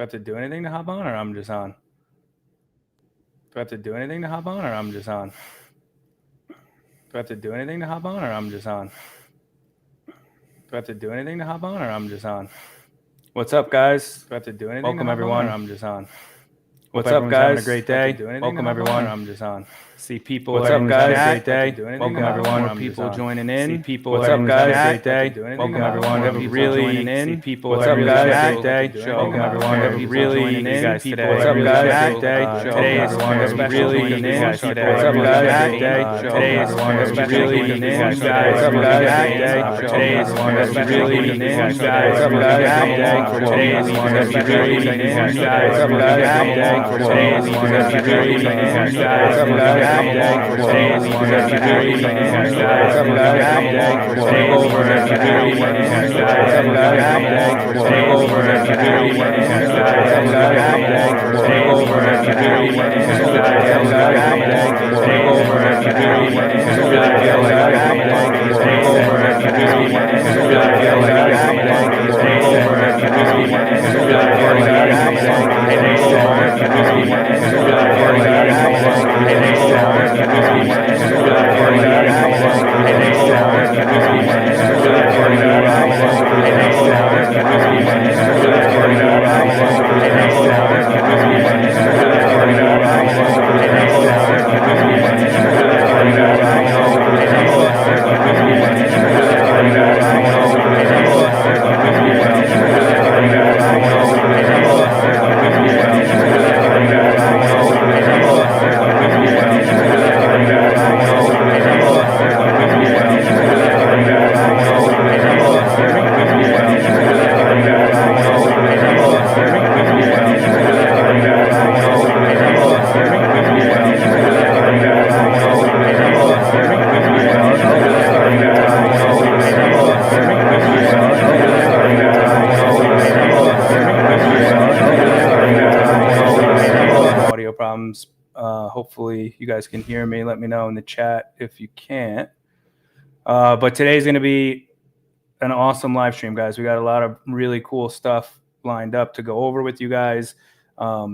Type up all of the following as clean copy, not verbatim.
Do I have to do anything to hop on, or I'm just on? Do I have to do anything to hop on, or I'm just on? Do I have to do anything to hop on, or I'm just on? Do I have to do anything to hop on, or I'm just on? What's up, guys? Do I have to do anything? Welcome, everyone. I'm just on. What's up, guys? Having a great day. Welcome, everyone. I'm just on. See people. What's up, guys? Great day. Welcome, everyone. More people joining in. See people. What's up, guys? Great day. Welcome, everyone. Have a really see people. What's up, guys? Great day. Welcome, everyone. Have a really you guys today. What's up, guys? Great day. Today is really you guys today. What's up, guys? Great day. Today is really you guys today. What's up, guys? Great day. Today is really you guys today. What's up, guys? Great day. Today is really you guys today. What's up, guys? Great day. For today's really guys. What's up, guys? Great day. For today's really guys. What's up, guys? Great day. For today's really guys. What's up, guys? Great day. For today's really guys. What's up, guys? Great day. For today's really guys. What's up, guys? Great day. For today's really guys. What's up, guys? Great day. For today's really guys. What's up, guys? Great day. For today's really guys. What's up, guys? Great day. Audio problems. Hopefully you guys can hear me. Let me know in the chat if you can't. But today's going to be an awesome live stream, guys. We got a lot of really cool stuff lined up to go over with you guys. A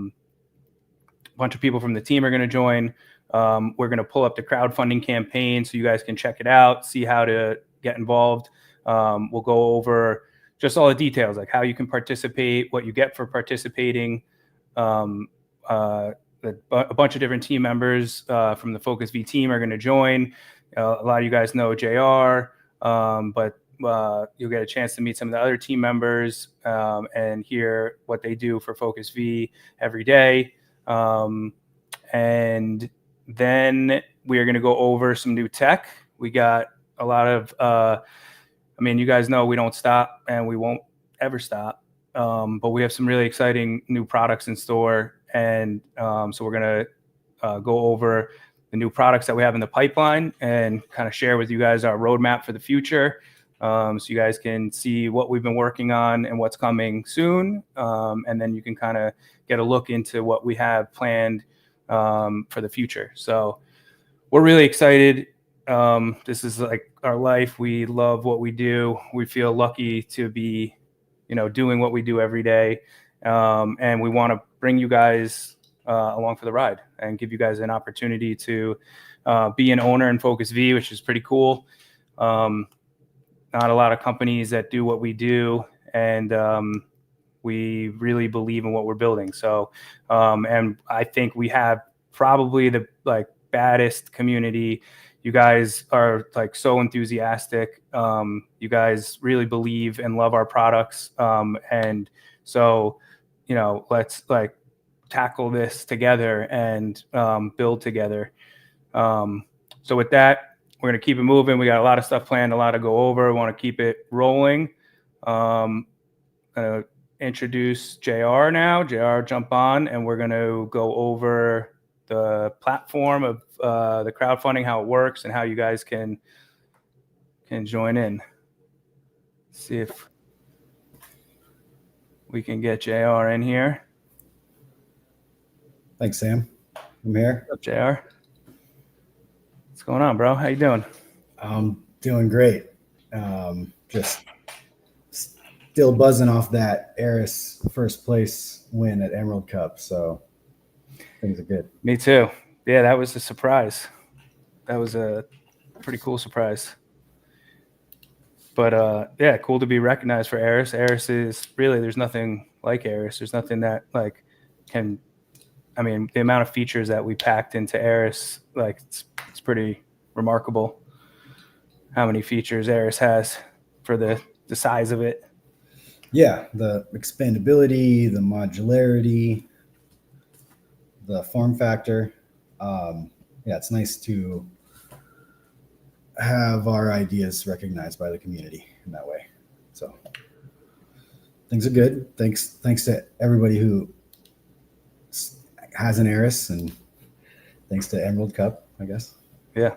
bunch of people from the team are going to join. We're going to pull up the crowdfunding campaign so you guys can check it out, see how to get involved. We'll go over just all the details, like how you can participate, what you get for participating. A bunch of different team members from the Focus V team are going to join. A lot of you guys know JR, but you'll get a chance to meet some of the other team members and hear what they do for Focus V every day. And then we are going to go over some new tech. We got a lot of, you guys know we don't stop and we won't ever stop. But we have some really exciting new products in store. And so we're going to go over the new products that we have in the pipeline and kind of share with you guys our roadmap for the future. So you guys can see what we've been working on and what's coming soon. And then you can kind of get a look into what we have planned for the future. So we're really excited. This is like our life. We love what we do. We feel lucky to be, doing what we do every day. And we want to bring you guys along for the ride and give you guys an opportunity to be an owner in Focus V, which is pretty cool. Not a lot of companies that do what we do, and we really believe in what we're building. So, and I think we have probably the baddest community. You guys are so enthusiastic. You guys really believe and love our products. And so, let's tackle this together and build together. So with that, we're going to keep it moving. We got a lot of stuff planned, a lot to go over. We want to keep it rolling. Introduce JR now. JR, jump on, and we're going to go over the platform of the crowdfunding, how it works, and how you guys can join in. See if we can get JR in here. Thanks, Sam. I'm here. What's up, JR? What's going on, bro? How you doing? I'm doing great. Just still buzzing off that Eris first place win at Emerald Cup. So things are good. Me too. Yeah, that was a surprise. That was a pretty cool surprise. But yeah, cool to be recognized for Eris. Eris is really, there's nothing like Eris. There's nothing that like can, I mean, the amount of features that we packed into Eris, like it's pretty remarkable how many features Eris has for the size of it. Yeah, the expandability, the modularity, the form factor. Yeah, it's nice to have our ideas recognized by the community in that way. So things are good. Thanks to everybody who has an Eris, and thanks to Emerald Cup, I guess. Yeah.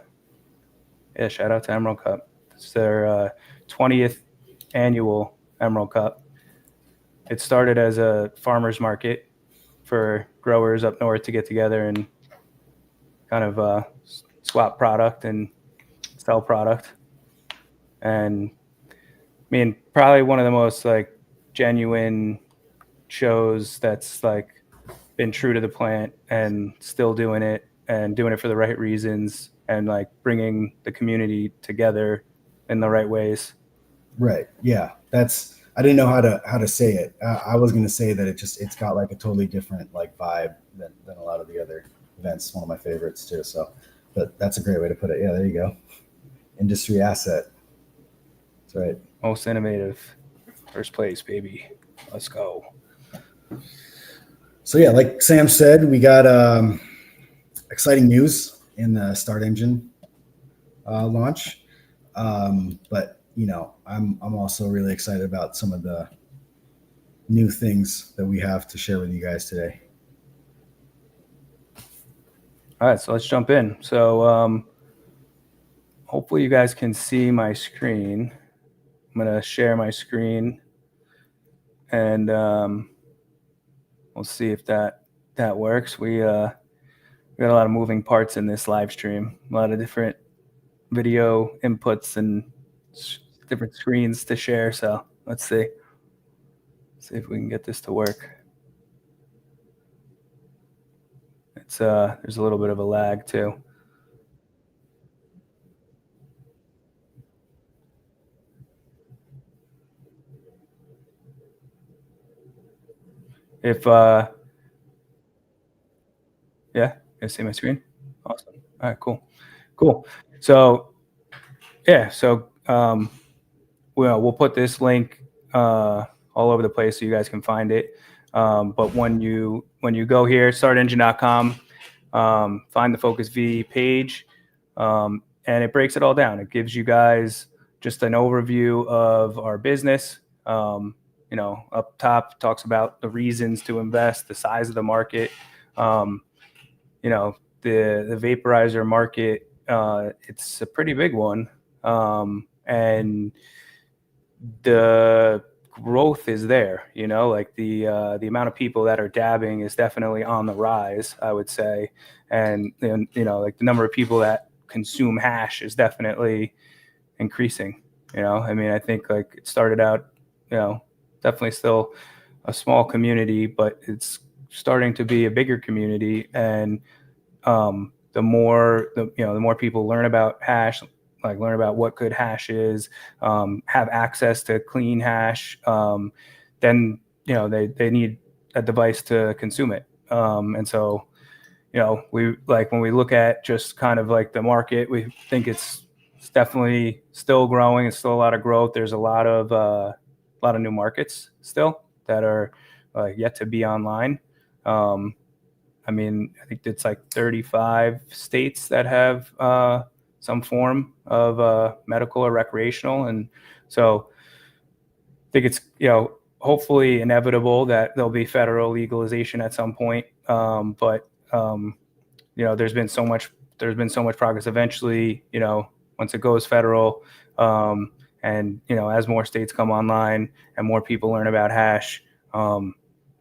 Shout out to Emerald Cup. It's their 20th annual Emerald Cup. It started as a farmer's market for growers up north to get together and kind of swap product and sell product. And I mean, probably one of the most like genuine shows that's like been true to the plant and still doing it and doing it for the right reasons and like bringing the community together in the right ways. Right. Yeah. I didn't know how to say it. I was going to say that it's got like a totally different like vibe than a lot of the other events. One of my favorites too. So, but that's a great way to put it. Yeah. There you go. Industry asset. That's right. Most innovative. First place, baby. Let's go. So yeah, like Sam said, we got exciting news in the Start Engine launch. But you know, I'm also really excited about some of the new things that we have to share with you guys today. All right, so let's jump in. So hopefully you guys can see my screen. I'm going to share my screen and we'll see if that works. We got a lot of moving parts in this live stream, a lot of different video inputs and different screens to share. So let's see if we can get this to work. It's there's a little bit of a lag too. If yeah, you see my screen? Awesome. All right, cool. So yeah, so we'll put this link all over the place so you guys can find it. But when you go here, startengine.com, find the Focus V page, and it breaks it all down. It gives you guys just an overview of our business. You know, up top talks about the reasons to invest, the size of the market. You know, the vaporizer market, it's a pretty big one. And the growth is there, you know, like the amount of people that are dabbing is definitely on the rise, I would say. And you know, like the number of people that consume hash is definitely increasing. You know, I mean, I think like it started out, you know, definitely still a small community, but it's starting to be a bigger community. And the more people learn about hash, like learn about what good hash is, have access to clean hash, then you know they need a device to consume it. And so, you know, we like when we look at just kind of like the market, we think it's definitely still growing. It's still a lot of growth. There's a lot of new markets still that are yet to be online. I mean, I think it's like 35 states that have some form of medical or recreational. And so I think it's, you know, hopefully inevitable that there'll be federal legalization at some point. But you know, there's been so much progress. Eventually, you know, once it goes federal, and, you know, as more states come online and more people learn about hash, you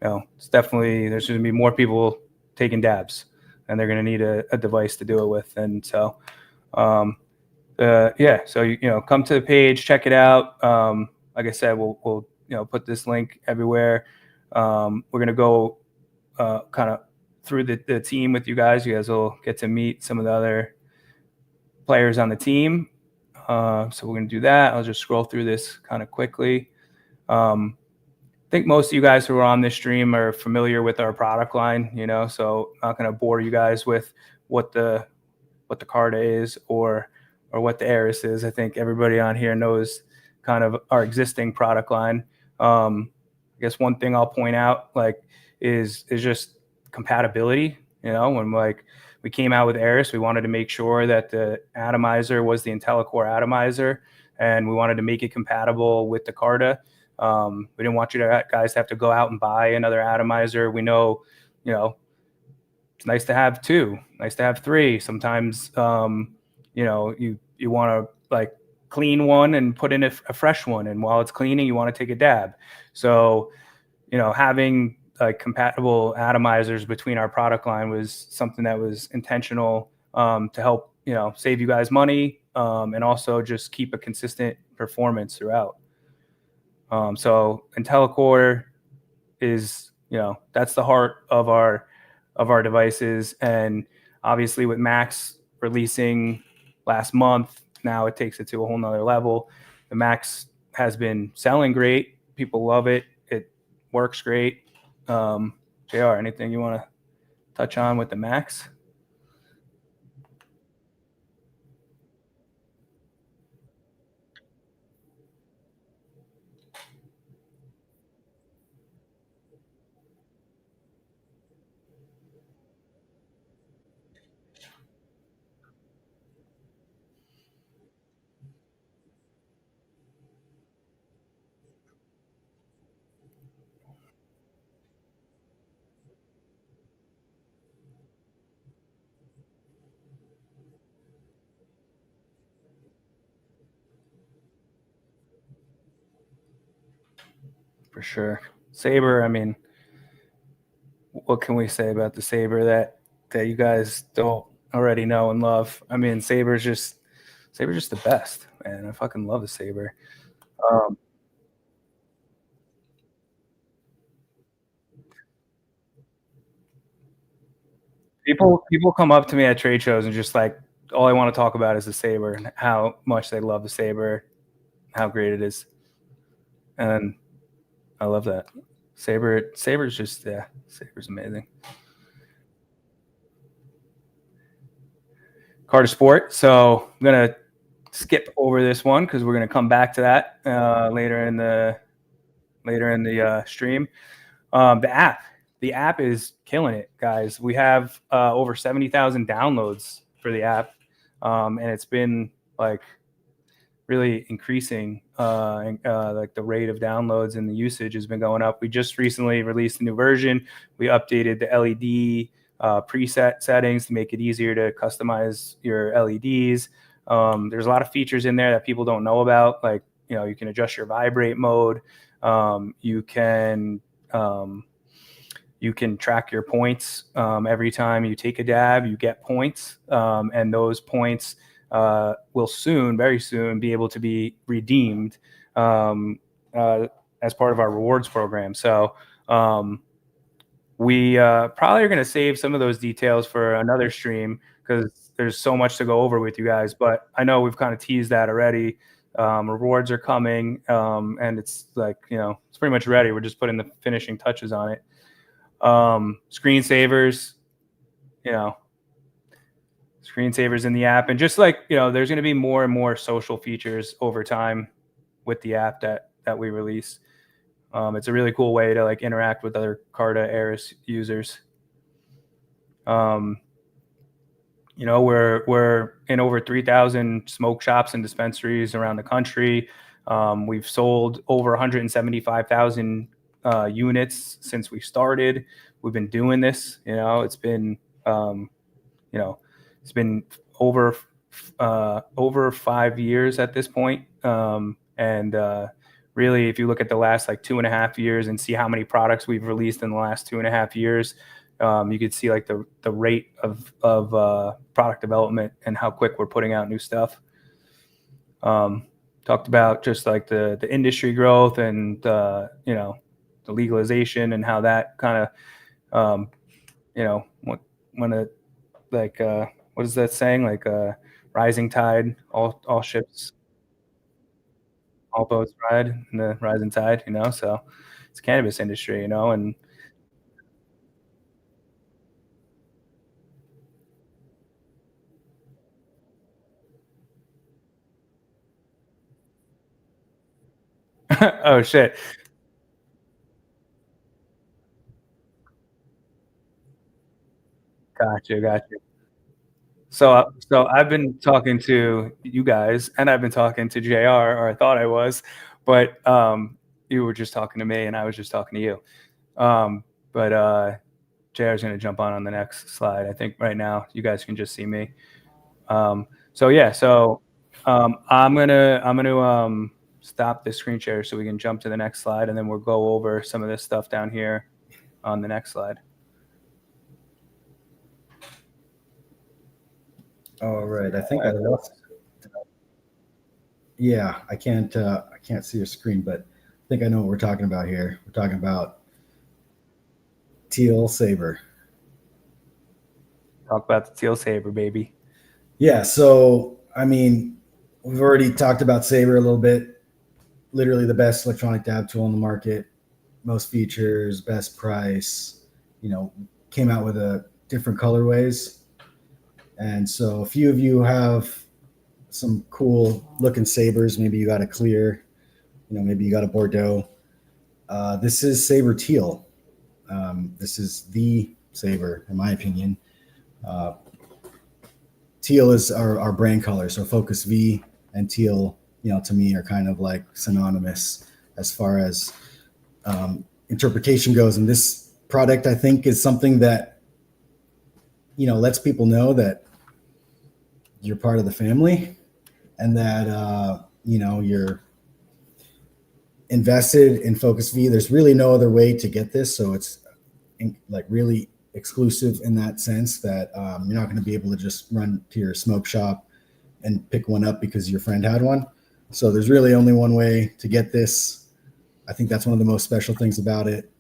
know, it's definitely, there's going to be more people taking dabs, and they're going to need a device to do it with. And so, yeah, so, you know, come to the page, check it out. Like I said, we'll put this link everywhere. We're going to go kind of through the team with you guys. You guys will get to meet some of the other players on the team. So we're going to do that. I'll just scroll through this kind of quickly. I think most of you guys who are on this stream are familiar with our product line, so I'm not going to bore you guys with what the Carta is or what the Aris is. I think everybody on here knows kind of our existing product line. I guess one thing I'll point out is just compatibility. When we came out with Aris, we wanted to make sure that the atomizer was the IntelliCore atomizer, and we wanted to make it compatible with the Carta. We didn't want you guys to have to go out and buy another atomizer. We know, it's nice to have two, nice to have three. Sometimes, you want to clean one and put in a fresh one, and while it's cleaning, you want to take a dab. So, having compatible atomizers between our product line was something that was intentional to help save you guys money and also just keep a consistent performance throughout. So IntelliCore is that's the heart of our devices, and obviously with Max releasing last month, now it takes it to a whole nother level. The Max has been selling great. People love it. It works great. JR, anything you want to touch on with the Max? For sure. Saber, I mean, what can we say about the Saber that you guys don't already know and love? I mean, Saber's just the best, man. I fucking love the Saber. People come up to me at trade shows and just all I want to talk about is the Saber and how much they love the Saber, how great it is, and I love that. Saber's just Saber's amazing. Carter Sport. So I'm gonna skip over this one because we're gonna come back to that later in the stream. The app is killing it, guys. We have over 70,000 downloads for the app, and it's been really increasing. The rate of downloads and the usage has been going up. We just recently released a new version. We updated the LED preset settings to make it easier to customize your LEDs. There's a lot of features in there that people don't know about. You can adjust your vibrate mode. You can track your points. Every time you take a dab, you get points, and those points will very soon be able to be redeemed as part of our rewards program. So we probably are going to save some of those details for another stream because there's so much to go over with you guys. But I know we've kind of teased that already. Rewards are coming, and it's it's pretty much ready. We're just putting the finishing touches on it. Screensavers in the app, and just there's going to be more and more social features over time with the app that we release. It's a really cool way to interact with other Carta Aris users. We're in over 3,000 smoke shops and dispensaries around the country. We've sold over 175,000 units since we started. We've been doing this. It's been it's been over 5 years at this point. And really, if you look at the last 2.5 years and see how many products we've released in the last 2.5 years, you could see the rate of product development and how quick we're putting out new stuff. talked about just like the industry growth and you know, the legalization and how that kind of you know, when a like what is that saying, like rising tide, all ships, all boats ride in the rising tide, you know. So it's cannabis industry, you know. And oh shit. Gotcha. So I've been talking to you guys, and I've been talking to JR, or I thought I was, but you were just talking to me, and I was just talking to you. But JR is going to jump on the next slide. I think right now you guys can just see me. So yeah, so I'm gonna stop the screen share so we can jump to the next slide, and then we'll go over some of this stuff down here on the next slide. All right. I think I lost. Yeah, I can't see your screen, but I think I know what we're talking about here. We're talking about teal saber. Talk about the teal saber, baby. Yeah. So I mean, we've already talked about saber a little bit. Literally the best electronic dab tool on the market, most features, best price. You know, came out with a different colorways, and so a few of you have some cool looking sabers. Maybe you got a clear, you know, maybe you got a Bordeaux. This is saber teal. This is the saber, in my opinion. Teal is our brand color, so Focus V and teal, you know, to me are kind of like synonymous as far as interpretation goes. And this product, I think, is something that, you know, lets people know that you're part of the family and that you know, you're invested in Focus V. There's really no other way to get this, so it's like really exclusive in that sense that you're not going to be able to just run to your smoke shop and pick one up because your friend had one. So there's really only one way to get this. I think that's one of the most special things about it,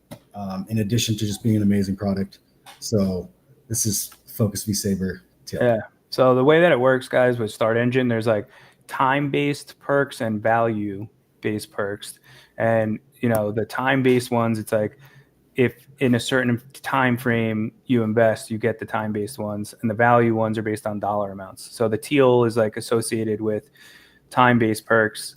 in addition to just being an amazing product. So this is Focus V Saber Teal. Yeah. So the way that it works, guys, with Start Engine, there's like time-based perks and value-based perks. And you know, the time-based ones, it's like if in a certain time frame you invest, you get the time-based ones, and the value ones are based on dollar amounts. So the teal is like associated with time-based perks,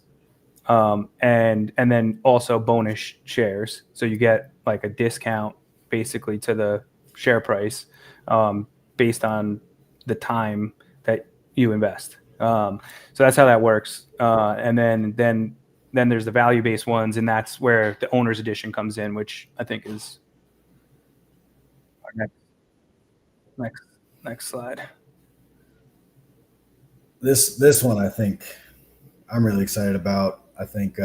and then also bonus shares. So you get like a discount basically to the share price, based on the time that you invest. So that's how that works. And then there's the value-based ones, and that's where the owner's edition comes in, which I think is our next slide. This one, I think I'm really excited about. I think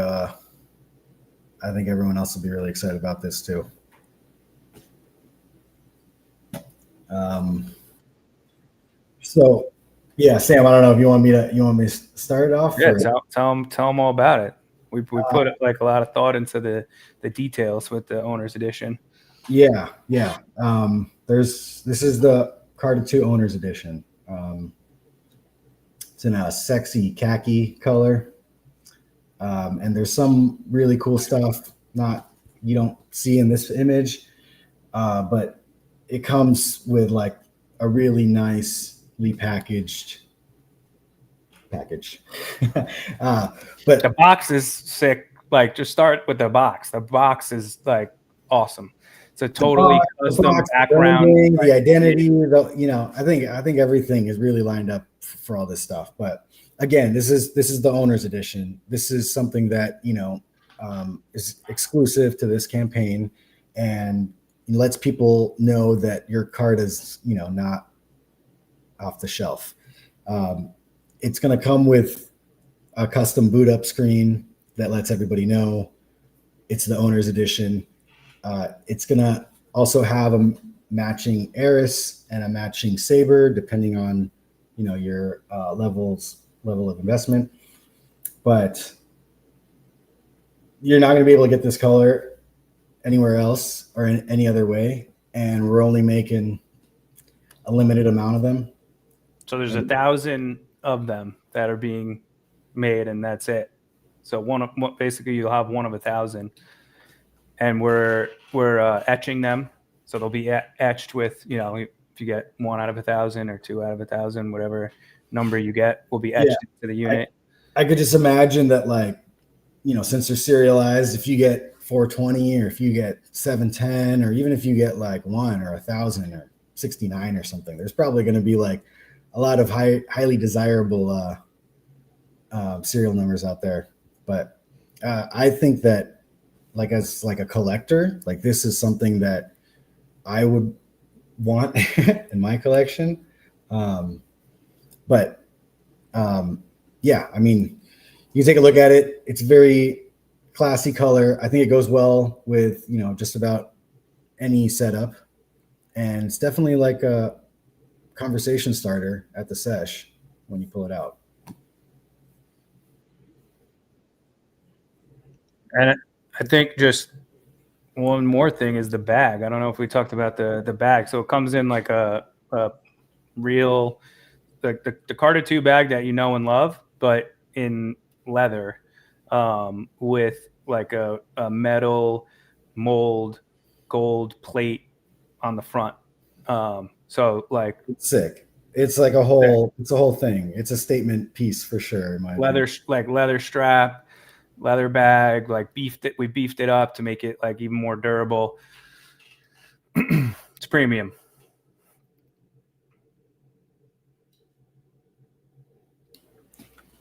everyone else will be really excited about this too. So yeah, Sam, I don't know if you want me to start it off. Yeah, tell them all about it. We put like a lot of thought into the details with the owner's edition. Yeah. This is the Carta 2 owner's edition. It's in a sexy khaki color. And there's some really cool stuff you don't see in this image, but it comes with like a really nicely packaged package. But the box is sick. Like, just start with the box. The box is like awesome. It's a totally custom background. The identity, you know, I think everything is really lined up for all this stuff. But again, this is the owner's edition. This is something that, you know, is exclusive to this campaign and lets people know that your card is, you know, not off the shelf. It's going to come with a custom boot up screen that lets everybody know it's the owner's edition. It's going to also have a matching Eris and a matching Saber, depending on, you know, your level of investment. but you're not going to be able to get this color anywhere else or in any other way. And we're only making a limited amount of them. So there's 1,000 of them that are being made, and that's it. So basically you'll have one of 1,000, and we're etching them. So they'll be etched with, if you get 1 out of 1,000 or 2 out of 1,000, whatever number you get will be etched into the unit. I could just imagine that, like, since they're serialized, if you get 420 or if you get 710, or even if you get like 1 or 1,000 or 69 or something, there's probably going to be like a lot of highly desirable serial numbers out there. But I think that, like, as like a collector, like, this is something that I would want in my collection. Yeah, I mean, you take a look at it. It's very classy color. I think it goes well with, just about any setup. And it's definitely like a conversation starter at the sesh when you pull it out. And I think just one more thing is the bag. I don't know if we talked about the bag. So it comes in like a real, the Carter 2 bag that you know and love, but in leather, with like a metal mold gold plate on the front. So like, It's sick. It's like a whole thing. It's a statement piece for sure, in my opinion. like leather strap, leather bag, like we beefed it up to make it like even more durable. It's premium.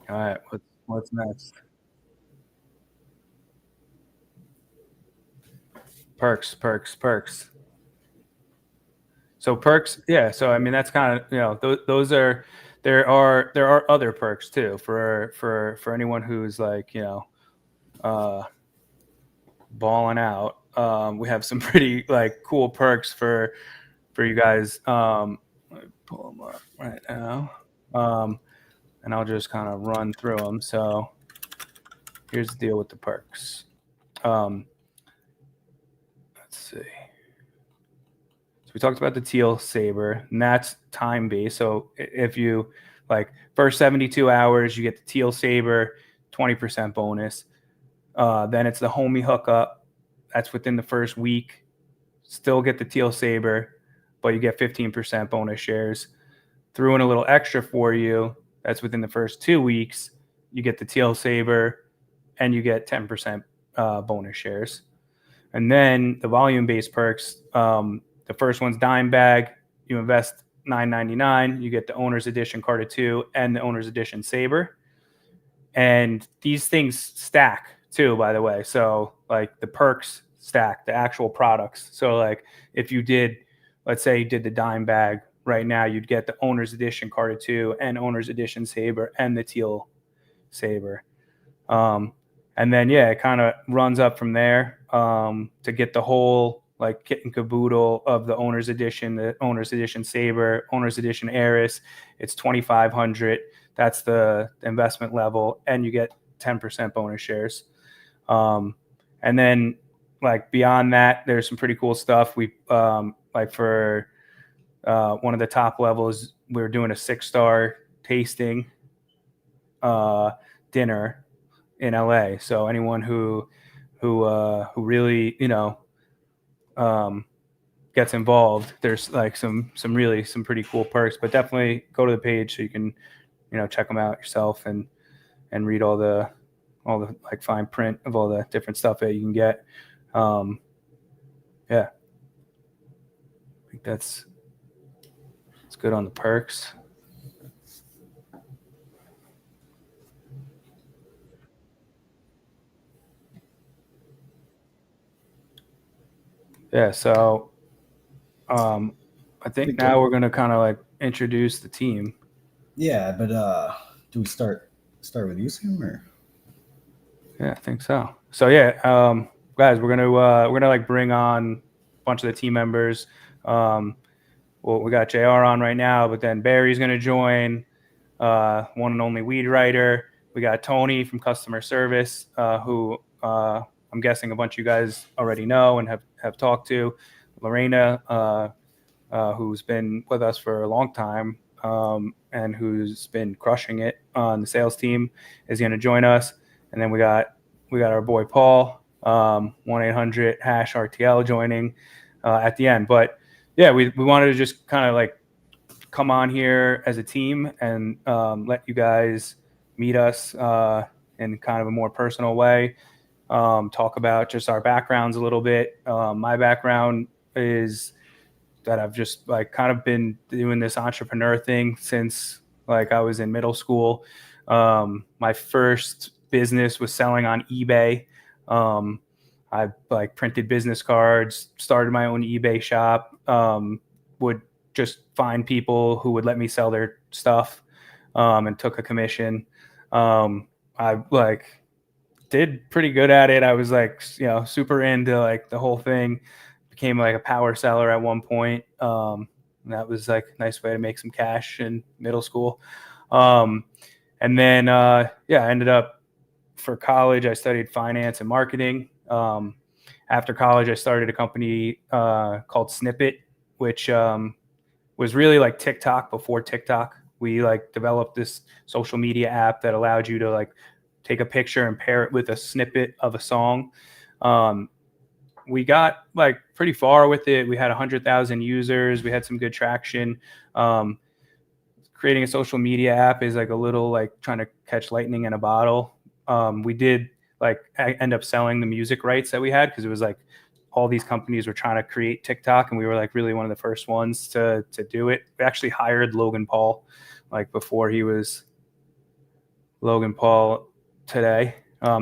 All right, what's next? Perks. So perks, yeah. So I mean, that's kind of, those are, there are other perks too for anyone who's like, balling out. We have some pretty like cool perks for you guys. Let me pull them up right now, and I'll just kind of run through them. So here's the deal with the perks. Let's see. So we talked about the teal saber, and that's time based. So if you like first 72 hours, you get the teal saber, 20% bonus. Then it's the homie hookup. That's within the first week. Still get the teal saber, but you get 15% bonus shares. Threw in a little extra for you. That's within the first 2 weeks. You get the teal saber, and you get 10% bonus shares. And then the volume-based perks. The first one's dime bag. You invest $9.99. You get the owner's edition Carter 2 and the owner's edition saber. And these things stack too, by the way. So like the perks stack, the actual products. So like if you did, let's say you did the dime bag right now, you'd get the owner's edition Carter 2 and owner's edition saber and the teal saber. And then, yeah, it kind of runs up from there, to get the whole like kit and caboodle of the owner's edition, the owner's edition saber, owner's edition Eris. It's 2,500. That's the investment level, and you get 10% bonus shares. And then like beyond that, there's some pretty cool stuff. We like for one of the top levels, we were doing a 6-star tasting dinner in LA. So anyone who really, gets involved, there's like some pretty cool perks, but definitely go to the page so you can, check them out yourself and read all the like fine print of all the different stuff that you can get. Yeah, I think that's good on the perks. Yeah, so I think now we're gonna kind of like introduce the team. Yeah, but do we start with you, Sam, or? Yeah, I think so. So yeah, guys, we're gonna like bring on a bunch of the team members. Well, we got JR on right now, but then Barry's gonna join, one and only weed writer. We got Tony from customer service, who I'm guessing a bunch of you guys already know and have talked to. Lorena, who's been with us for a long time, and who's been crushing it on the sales team, is going to join us. And then we got our boy Paul, 1-800-RTL joining at the end. But yeah, we wanted to just kind of like come on here as a team and let you guys meet us in kind of a more personal way. Talk about just our backgrounds a little bit. My background is that I've just like kind of been doing this entrepreneur thing since like I was in middle school. My first business was selling on eBay. I like printed business cards, started my own eBay shop, would just find people who would let me sell their stuff, and took a commission. I like did pretty good at it. I was like, super into like the whole thing. Became like a power seller at one point. And that was like a nice way to make some cash in middle school. And then, I ended up for college, I studied finance and marketing. After college, I started a company called Snippet, which was really like TikTok before TikTok. We like developed this social media app that allowed you to like take a picture and pair it with a snippet of a song. We got like pretty far with it. We had 100,000 users. We had some good traction. Creating a social media app is like a little like trying to catch lightning in a bottle. We did like end up selling the music rights that we had because it was like all these companies were trying to create TikTok, and we were like really one of the first ones to do it. We actually hired Logan Paul like before he was Logan Paul today.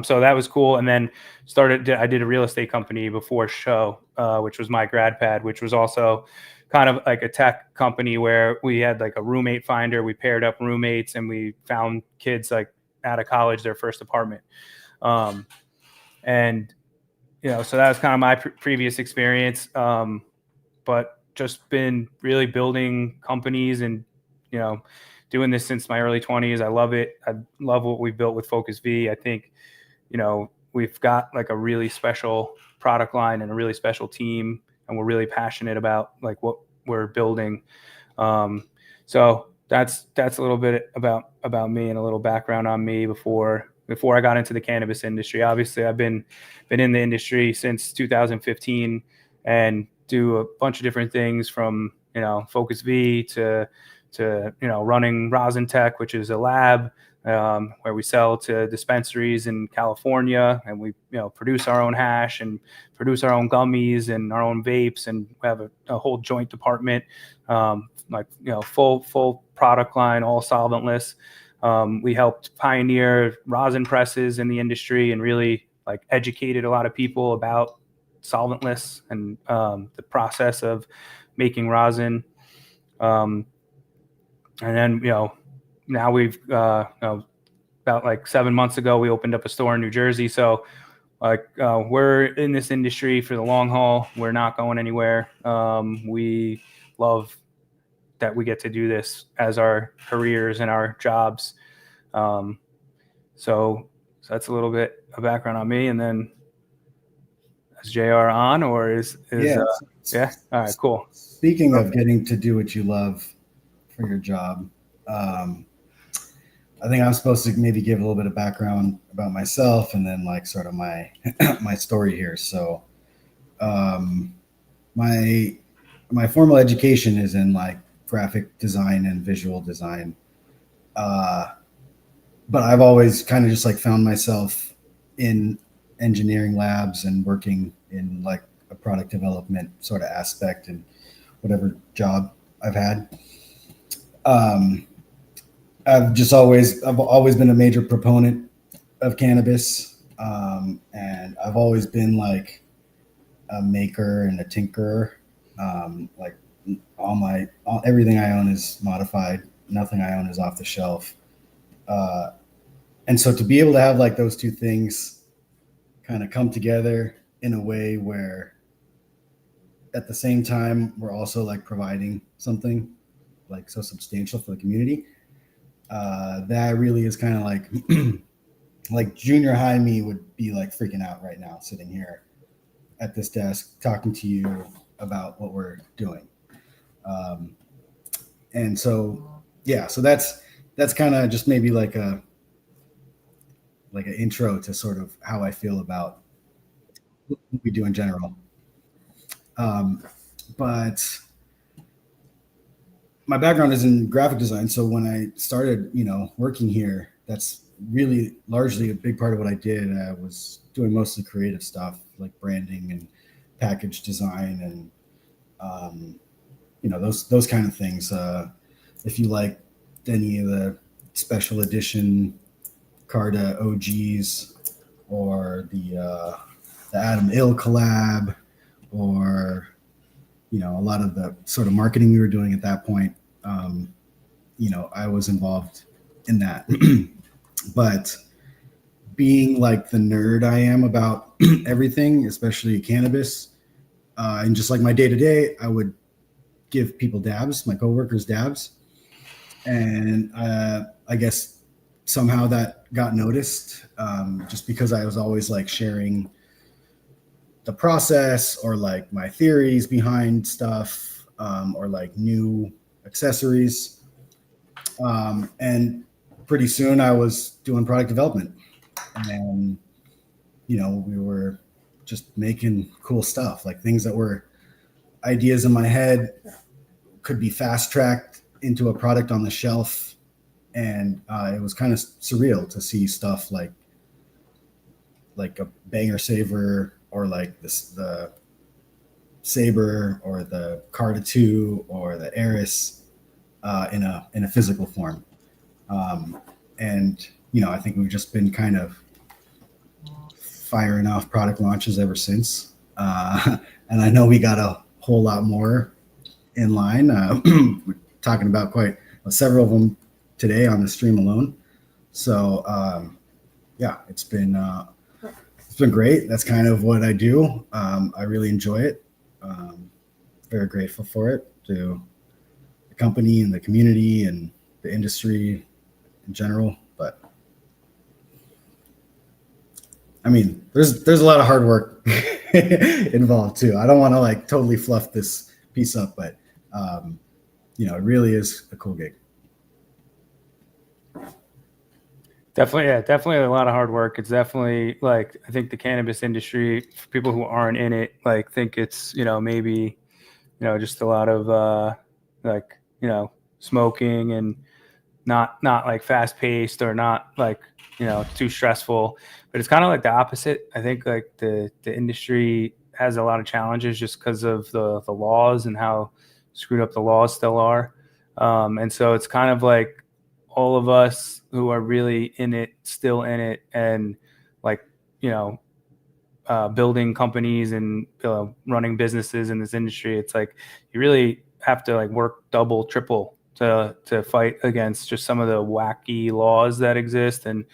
So that was cool. And then I did a real estate company before show, which was my grad pad, which was also kind of like a tech company where we had like a roommate finder. We paired up roommates and we found kids like out of college, their first apartment. And, so that was kind of my previous experience. But just been really building companies and, doing this since my early 20s. I love it. I love what we've built with Focus V. I think, we've got like a really special product line and a really special team, and we're really passionate about like what we're building. So that's a little bit about me and a little background on me before I got into the cannabis industry. Obviously, I've been in the industry since 2015 and do a bunch of different things from, Focus V to running Rosin Tech, which is a lab where we sell to dispensaries in California, and we produce our own hash and produce our own gummies and our own vapes, and we have a whole joint department, full product line, all solventless. We helped pioneer rosin presses in the industry and really like educated a lot of people about solventless and the process of making rosin. And then, now we've, about like 7 months ago, we opened up a store in New Jersey. So like, we're in this industry for the long haul. We're not going anywhere. We love that we get to do this as our careers and our jobs. So that's a little bit of background on me. And then is JR on, or is Yeah. yeah. All right, cool. Speaking of getting to do what you love for your job, I think I'm supposed to maybe give a little bit of background about myself and then like sort of my my story here. So my formal education is in like graphic design and visual design, but I've always kind of just like found myself in engineering labs and working in like a product development sort of aspect and whatever job I've had. I've always been a major proponent of cannabis. And I've always been like a maker and a tinkerer. Like everything I own is modified. Nothing I own is off the shelf. And so to be able to have like those two things kind of come together in a way where at the same time, we're also like providing something like so substantial for the community. that really is kind of like like junior high me would be like freaking out right now, sitting here at this desk talking to you about what we're doing. Um, and so yeah, so that's kind of just maybe like an intro to sort of how I feel about what we do in general. But my background is in graphic design, so when I started, working here, that's really largely a big part of what I did. I was doing mostly creative stuff like branding and package design and those kind of things. If you like any of the special edition Carta OGs or the Adam Ill collab, or a lot of the sort of marketing we were doing at that point, I was involved in that. But being like the nerd I am about everything, especially cannabis, and just like my day to day, I would give people dabs, my coworkers dabs, and I guess somehow that got noticed, just because I was always like sharing the process or like my theories behind stuff, or like new accessories. And pretty soon I was doing product development, and we were just making cool stuff, like things that were ideas in my head could be fast tracked into a product on the shelf. And it was kind of surreal to see stuff like a banger saver, or like the saber, or the Carta 2, or the Eris, in a physical form. And I think we've just been kind of firing off product launches ever since. And I know we got a whole lot more in line. We're talking about quite several of them today on the stream alone. So yeah, it's been great. That's kind of what I do. I really enjoy it. Very grateful for it, to the company and the community and the industry in general. But I mean, there's a lot of hard work involved too. I don't want to like totally fluff this piece up, but it really is a cool gig. Definitely a lot of hard work. It's definitely like, I think the cannabis industry, for people who aren't in it, like think it's, maybe, just a lot of like, smoking and not like fast paced, or not like, too stressful. But it's kind of like the opposite. I think like the industry has a lot of challenges just because of the laws and how screwed up the laws still are. And so it's kind of like all of us who are really in it, still in it, and like, building companies and running businesses in this industry. It's like you really have to like work double, triple to fight against just some of the wacky laws that exist. And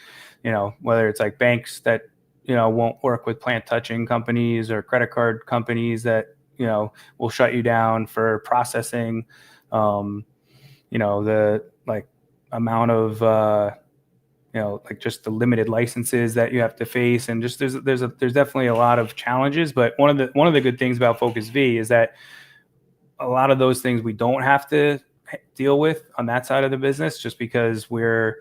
whether it's like banks that won't work with plant touching companies, or credit card companies that will shut you down for processing. The like amount of like just the limited licenses that you have to face, and just there's definitely a lot of challenges. But one of the good things about Focus V is that a lot of those things we don't have to deal with on that side of the business, just because we're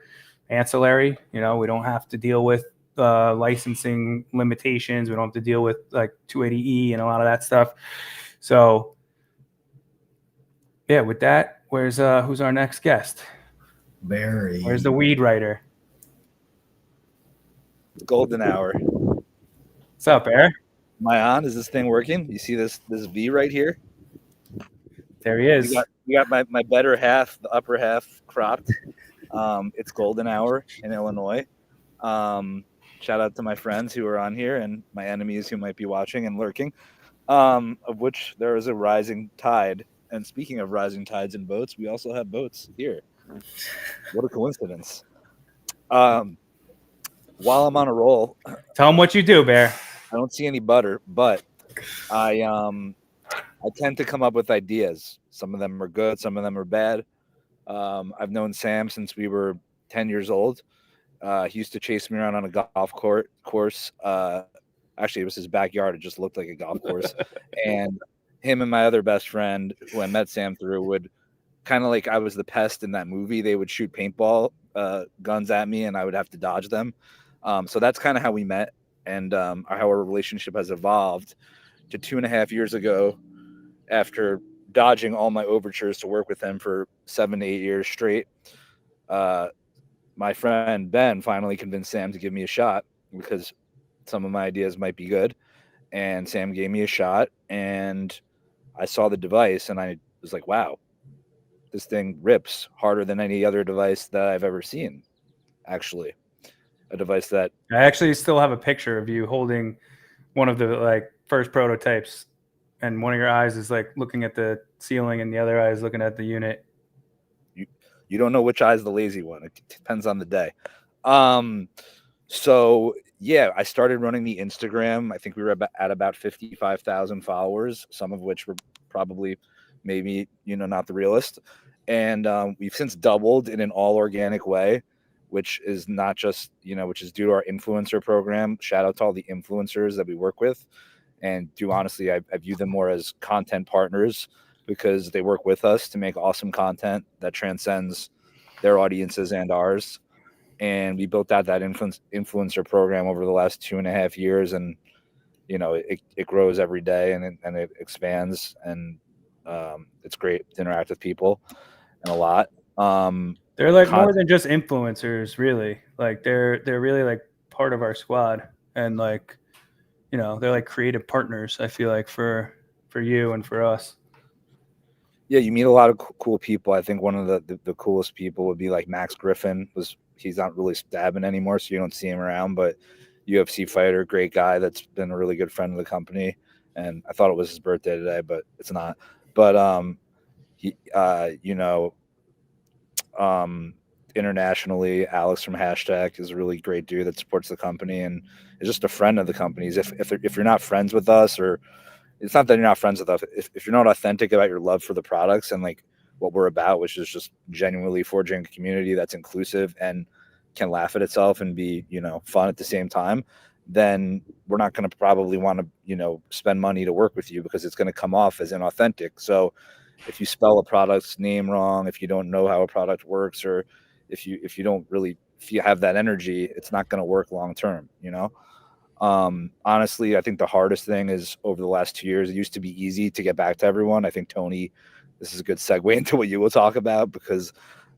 ancillary. We don't have to deal with licensing limitations. We don't have to deal with like 280E and a lot of that stuff. So yeah, with that, who's our next guest? Barry. Where's the weed writer? Golden hour. What's up, Bear? Am I on? Is this thing working? You see this V right here? There he is. We got my better half, the upper half cropped. It's golden hour in Illinois. Shout out to my friends who are on here and my enemies who might be watching and lurking, of which there is a rising tide. And speaking of rising tides and boats, we also have boats here. What a coincidence. While I'm on a roll, tell them what you do, Bear. I don't see any butter, but I tend to come up with ideas. Some of them are good, some of them are bad. I've known Sam since we were 10 years old. He used to chase me around on a golf course. Actually, it was his backyard. It just looked like a golf course. And him and my other best friend, who I met Sam through, would kind of like I was the pest in that movie. They would shoot paintball guns at me, and I would have to dodge them. So that's kind of how we met, and how our relationship has evolved to 2.5 years ago. After dodging all my overtures to work with him for 7 to 8 years straight, my friend Ben finally convinced Sam to give me a shot because some of my ideas might be good. And Sam gave me a shot, and I saw the device, and I was like, wow, this thing rips harder than any other device that I've ever seen. Actually, a device that I actually still have a picture of you holding one of the like first prototypes, and one of your eyes is like looking at the ceiling, and the other eye is looking at the unit. You don't know which eye is the lazy one. It depends on the day. So yeah, I started running the Instagram. I think we were at about 55,000 followers, some of which were probably maybe, not the realest. And we've since doubled in an all organic way, which is not just, which is due to our influencer program. Shout out to all the influencers that we work with. And honestly, I view them more as content partners because they work with us to make awesome content that transcends their audiences and ours. And we built out that influencer program over the last 2.5 years, and it grows every day, and it expands, and it's great to interact with people and a lot. They're like more than just influencers, really. Like they're really like part of our squad, and like they're like creative partners. I feel like for you and for us. Yeah, you meet a lot of cool people. I think one of the coolest people would be like Max Griffin. He's not really stabbing anymore, so you don't see him around, but UFC fighter, great guy that's been a really good friend of the company. And I thought it was his birthday today, but it's not. But internationally, Alex from Hashtag is a really great dude that supports the company and is just a friend of the company's. If you're not friends with us, or it's not that you're not friends with us, if you're not authentic about your love for the products and like what we're about, which is just genuinely forging a community that's inclusive and can laugh at itself and be, fun at the same time, then we're not going to probably want to, spend money to work with you because it's going to come off as inauthentic. So if you spell a product's name wrong, if you don't know how a product works, or if you don't really, if you have that energy, it's not going to work long term, Honestly, I think the hardest thing is over the last 2 years, it used to be easy to get back to everyone. I think Tony, this is a good segue into what you will talk about, because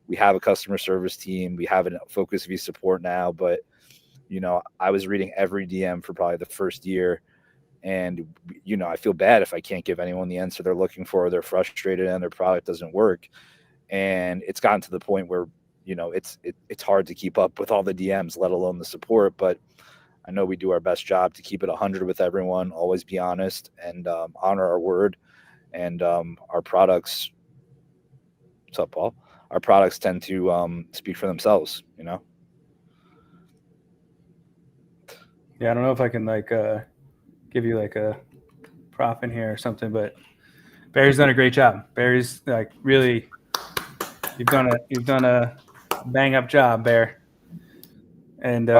we have a customer service team. We have a Focus V support now, but I was reading every DM for probably the first year, and I feel bad if I can't give anyone the answer they're looking for, or they're frustrated and their product doesn't work. And it's gotten to the point where it's hard to keep up with all the DMs, let alone the support. But I know we do our best job to keep it 100 with everyone, always be honest, and honor our word. And our products, what's up, Paul? Our products tend to speak for themselves, Yeah, I don't know if I can give you like a prop in here or something, but Barry's done a great job. Barry's like really, you've done a bang up job, Bear. And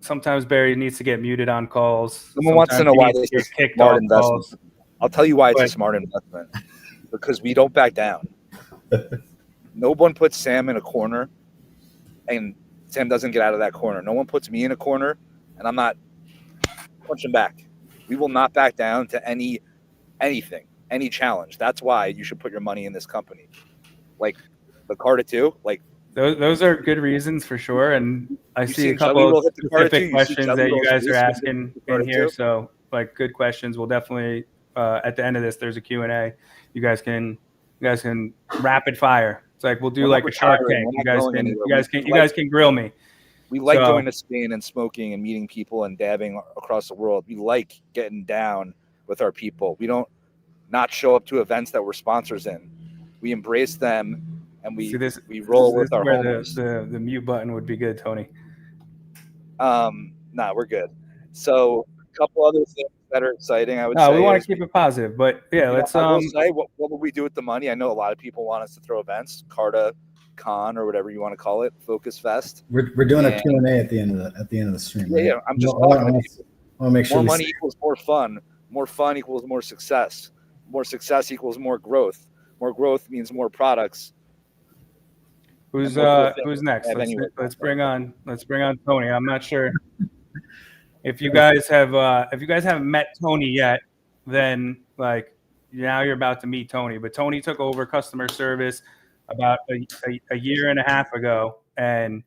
sometimes Barry needs to get muted on calls. Someone wants to know why this is a smart investment. Calls. I'll tell you why it's a smart investment. Because we don't back down. No one puts Sam in a corner, and Sam doesn't get out of that corner. No one puts me in a corner, and I'm not punching back. We will not back down to anything, any challenge. That's why you should put your money in this company. Like the Carta 2, like those are good reasons for sure. And I see a couple of specific questions that you guys are asking in here. So like good questions. We'll definitely at the end of this, there's a Q&A. You guys can rapid fire. It's like we'll do like a Shark Tank. You guys can grill me. We like going to Spain and smoking and meeting people and dabbing across the world. We like getting down with our people. We don't not show up to events that we're sponsors in. We embrace them, and we roll with our homies. The mute button would be good, Tony. Nah, we're good. So a couple other things better exciting, I would No, say. we want is, to keep it positive, but yeah, let's I will say, what would we do with the money? I know a lot of people want us to throw events, Carta Con or whatever you want to call it, Focus Fest. We're doing a And- Q&A at the end of the stream, Yeah, right? yeah. I'm just I talking to want people. to make sure More we money equals more fun. More fun equals more success. More success equals more growth. More growth means more products. who's and more cool who's things next. have anyway. Let's bring on Tony. I'm not sure if you guys haven't met Tony yet, then like now you're about to meet Tony. But Tony took over customer service about a year and a half ago, and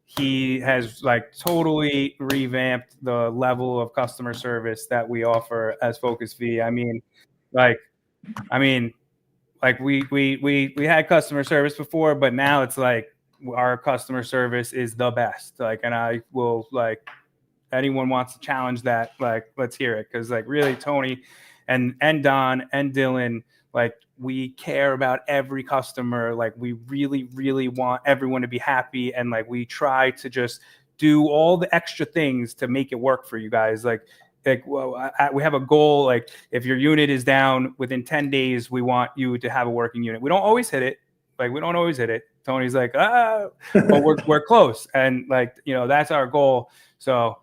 he has like totally revamped the level of customer service that we offer as Focus V. Like we had customer service before, but now it's like our customer service is the best. Like, and I will like anyone wants to challenge that, like, let's hear it. Cause like really Tony and Don and Dylan, like we care about every customer. Like we really, really want everyone to be happy. And like, we try to just do all the extra things to make it work for you guys. We have a goal. Like if your unit is down within 10 days, we want you to have a working unit. We don't always hit it. Tony's like, but we're close. And like, that's our goal. So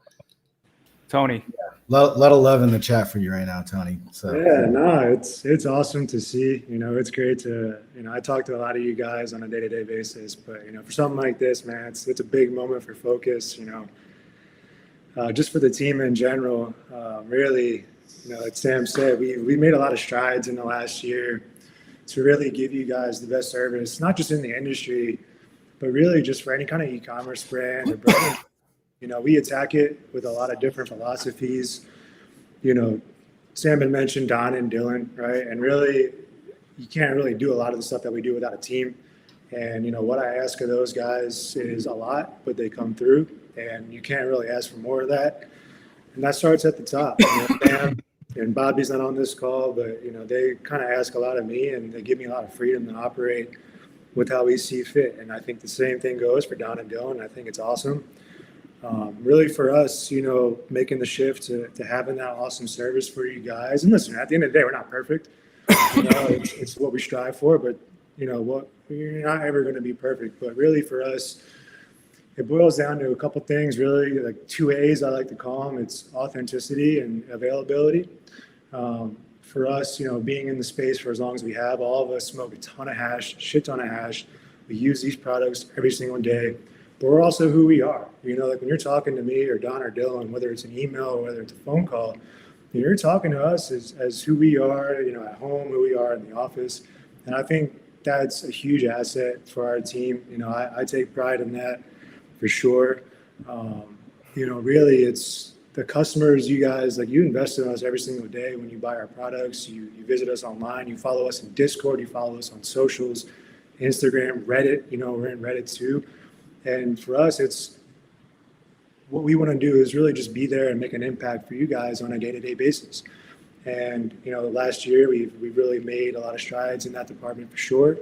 Tony. Lot of love in the chat for you right now, Tony. So yeah, no, it's awesome to see. It's great to I talk to a lot of you guys on a day-to-day basis, but for something like this, man, it's a big moment for Focus. Just for the team in general. Really, like Sam said, we made a lot of strides in the last year to really give you guys the best service, not just in the industry, but really just for any kind of e-commerce brand or brand. We attack it with a lot of different philosophies. Sam had mentioned Don and Dylan, right? And really, you can't really do a lot of the stuff that we do without a team. And, what I ask of those guys is a lot, but they come through. And you can't really ask for more of that. And that starts at the top. Sam and Bobby's not on this call, but, they kind of ask a lot of me, and they give me a lot of freedom to operate with how we see fit. And I think the same thing goes for Don and Dylan. I think it's awesome. Really for us, making the shift to having that awesome service for you guys. And listen, at the end of the day, we're not perfect. It's what we strive for, but you're not ever going to be perfect. But really for us, it boils down to a couple things, really, like 2 A's, I like to call them. It's authenticity and availability. For us, being in the space for as long as we have, all of us smoke a ton of hash, shit ton of hash. We use these products every single day. But we're also who we are. Like when you're talking to me or Don or Dylan, whether it's an email or whether it's a phone call, you're talking to us as who we are, at home, who we are in the office. And I think that's a huge asset for our team. I take pride in that for sure. Really it's the customers, you guys, like you invest in us every single day when you buy our products, you visit us online, you follow us in Discord, you follow us on socials, Instagram, Reddit, we're in Reddit too. And for us, it's what we want to do is really just be there and make an impact for you guys on a day-to-day basis. And, last year we've really made a lot of strides in that department for sure.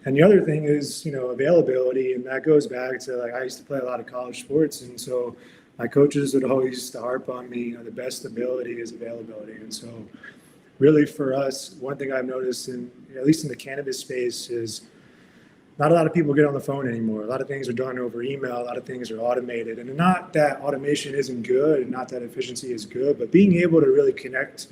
And the other thing is, availability. And that goes back to like, I used to play a lot of college sports. And so my coaches would always used to harp on me, the best ability is availability. And so really for us, one thing I've noticed at least in the cannabis space is, not a lot of people get on the phone anymore. A lot of things are done over email. A lot of things are automated. And not that automation isn't good and not that efficiency is good, but being able to really connect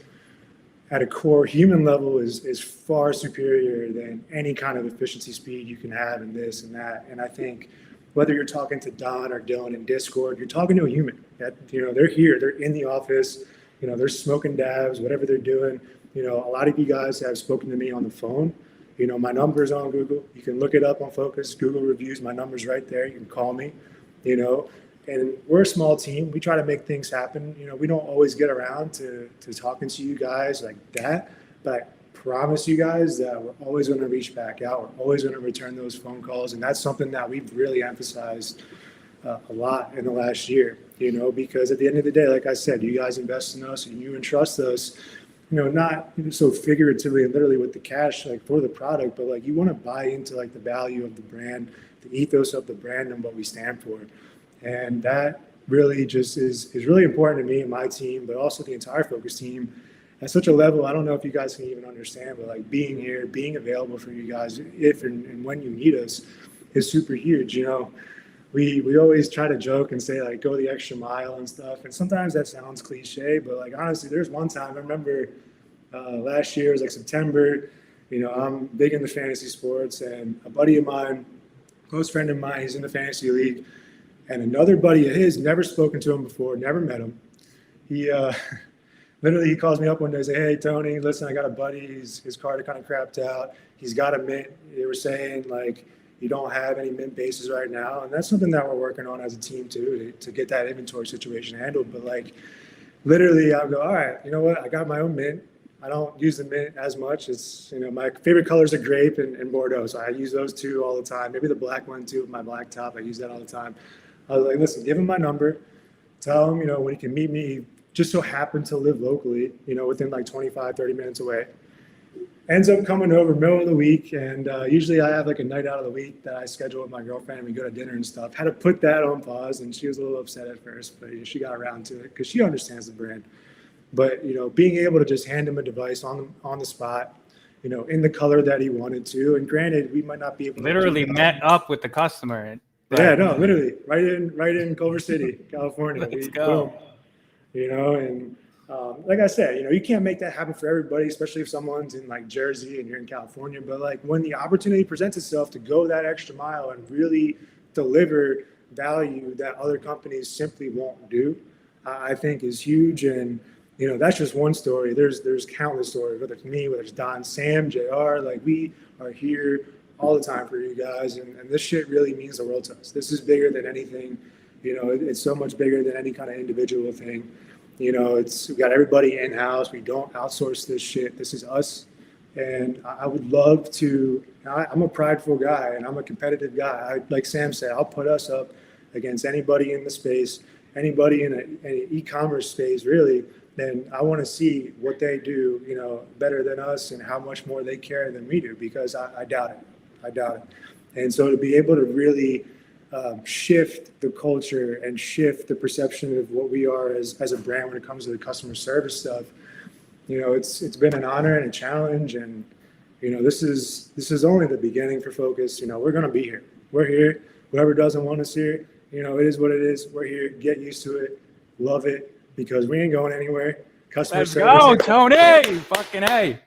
at a core human level is far superior than any kind of efficiency speed you can have in this and that. And I think whether you're talking to Don or Dylan in Discord, you're talking to a human. They're here. They're in the office. They're smoking dabs, whatever they're doing. A lot of you guys have spoken to me on the phone. My number's on Google. You can look it up on Focus, Google reviews. My number's right there. You can call me, and we're a small team. We try to make things happen. We don't always get around to talking to you guys like that, but I promise you guys that we're always going to reach back out. We're always going to return those phone calls. And that's something that we've really emphasized a lot in the last year, because at the end of the day, like I said, you guys invest in us and you entrust us, not so figuratively and literally with the cash, like for the product, but like you want to buy into like the value of the brand, the ethos of the brand and what we stand for. And that really just is really important to me and my team, but also the entire Focus team at such a level. I don't know if you guys can even understand, but like being here, being available for you guys if and when you need us is super huge. You know, we always try to joke and say like go the extra mile and stuff, and sometimes that sounds cliche, but like honestly, there's one time I remember last year, it was like September. You know, I'm big into fantasy sports, and a buddy of mine, close friend of mine, he's in the fantasy league, and another buddy of his, never spoken to him before, never met him. He literally he calls me up one day and say, "Hey Tony, listen, I got a buddy. His card kind of crapped out. He's got a mint. They were saying like you don't have any mint bases right now, and that's something that we're working on as a team too to get that inventory situation handled. But like literally, I'll go, all right, you know what? I got my own mint. I don't use the mint as much. It's, you know, my favorite colors are grape and Bordeaux. So I use those two all the time. Maybe the black one too, with my black top. I use that all the time. I was like, listen, give him my number. Tell him, you know, when he can meet me, he just so happened to live locally, you know, within like 25, 30 minutes away. Ends up coming over middle of the week. And usually I have like a night out of the week that I schedule with my girlfriend and we go to dinner and stuff. Had to put that on pause, and she was a little upset at first, but you know, she got around to it because she understands the brand. But, you know, being able to just hand him a device on the spot, you know, in the color that he wanted to. And granted, we might not be able to Literally met up with the customer. Yeah, no, literally right in Culver City, California. Let's go. Boom, you know, and like I said, you know, you can't make that happen for everybody, especially if someone's in like Jersey and you're in California. But like when the opportunity presents itself to go that extra mile and really deliver value that other companies simply won't do, I think is huge. And you know, that's just one story. There's countless stories, whether it's me, whether it's Don, Sam, JR, like we are here all the time for you guys. And this shit really means the world to us. This is bigger than anything. You know, it's so much bigger than any kind of individual thing. You know, we got everybody in-house. We don't outsource this shit. This is us. And I would love to, I'm a prideful guy and I'm a competitive guy. Like Sam said, I'll put us up against anybody in the space, anybody in an e-commerce space, really. Then I want to see what they do, you know, better than us and how much more they care than we do, because I doubt it. I doubt it. And so to be able to really shift the culture and shift the perception of what we are as a brand when it comes to the customer service stuff, you know, it's been an honor and a challenge. And, you know, this is only the beginning for Focus. You know, we're going to be here. We're here. Whoever doesn't want us here, you know, it is what it is. We're here. Get used to it. Love it. Because we ain't going anywhere. Customer Let's service. go, Tony! Fucking A.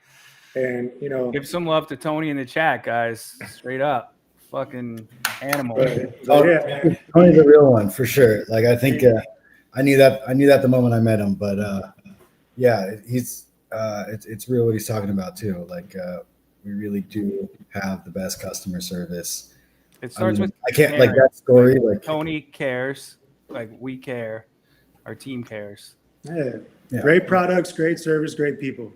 And, you know. Give some love to Tony in the chat, guys. Straight up. Fucking animal. Yeah. Tony's a real one, for sure. Like, I think I knew that the moment I met him. But, yeah, he's it's real what he's talking about, too. Like, we really do have the best customer service. It starts with I can't, like, that story. Like, Tony cares. Like, we care. Our team cares. Yeah. Great products, great service, great people.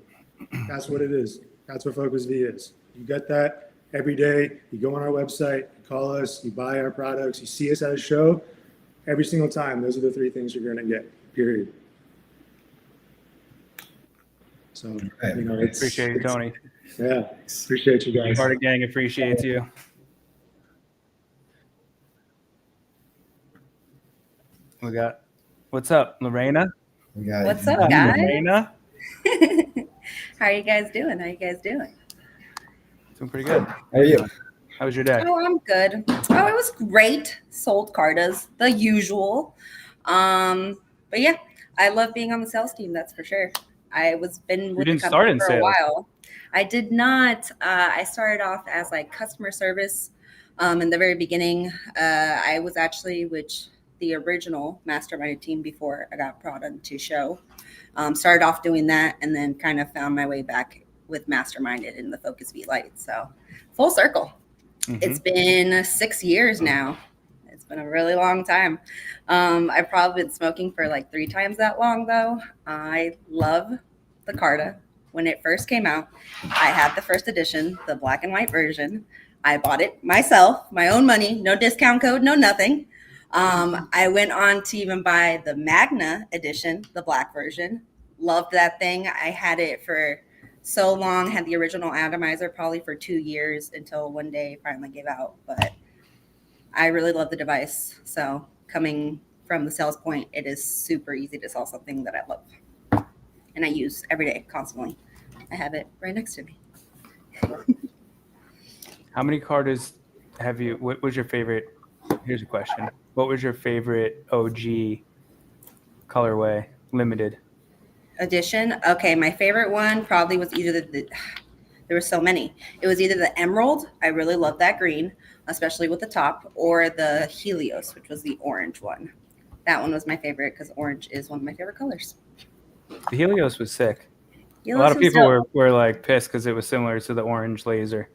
That's what it is. That's what Focus V is. You get that every day. You go on our website, you call us, you buy our products, you see us at a show. Every single time, those are the three things you're going to get, period. So, you know, appreciate you, Tony. Yeah, appreciate you guys. Part of gang appreciates you. We got, what's up, Lorena? What's up, guys? Lorena? How are you guys doing? Doing pretty good. how are you? How was your day? Oh, I'm good. Oh, it was great. Sold cartas, the usual. But yeah, I love being on the sales team. That's for sure. I was been with the company for a while. I did not. I started off as like customer service. In the very beginning, I was actually the original mastermind team before I got brought into show. Started off doing that and then kind of found my way back with Masterminded in the Focus V Lite. So full circle. Mm-hmm. It's been 6 years now. It's been a really long time. I've probably been smoking for like 3 times that long though. I love the Carta. When it first came out, I had the first edition, the black and white version. I bought it myself, my own money, no discount code, no nothing. I went on to even buy the Magna edition, the black version. Loved that thing. I had it for so long, had the original atomizer probably for 2 years until one day it finally gave out. But I really love the device. So coming from the sales point, it is super easy to sell something that I love and I use every day, constantly. I have it right next to me. How many cartas have you? What was your favorite? Here's a question. What was your favorite OG colorway limited edition? Okay, my favorite one probably was either there were so many. It was either the emerald, I really love that green, especially with the top, or the Helios, which was the orange one. That one was my favorite because orange is one of my favorite colors. The Helios was sick. Helios a lot of people were like pissed because it was similar to the orange laser.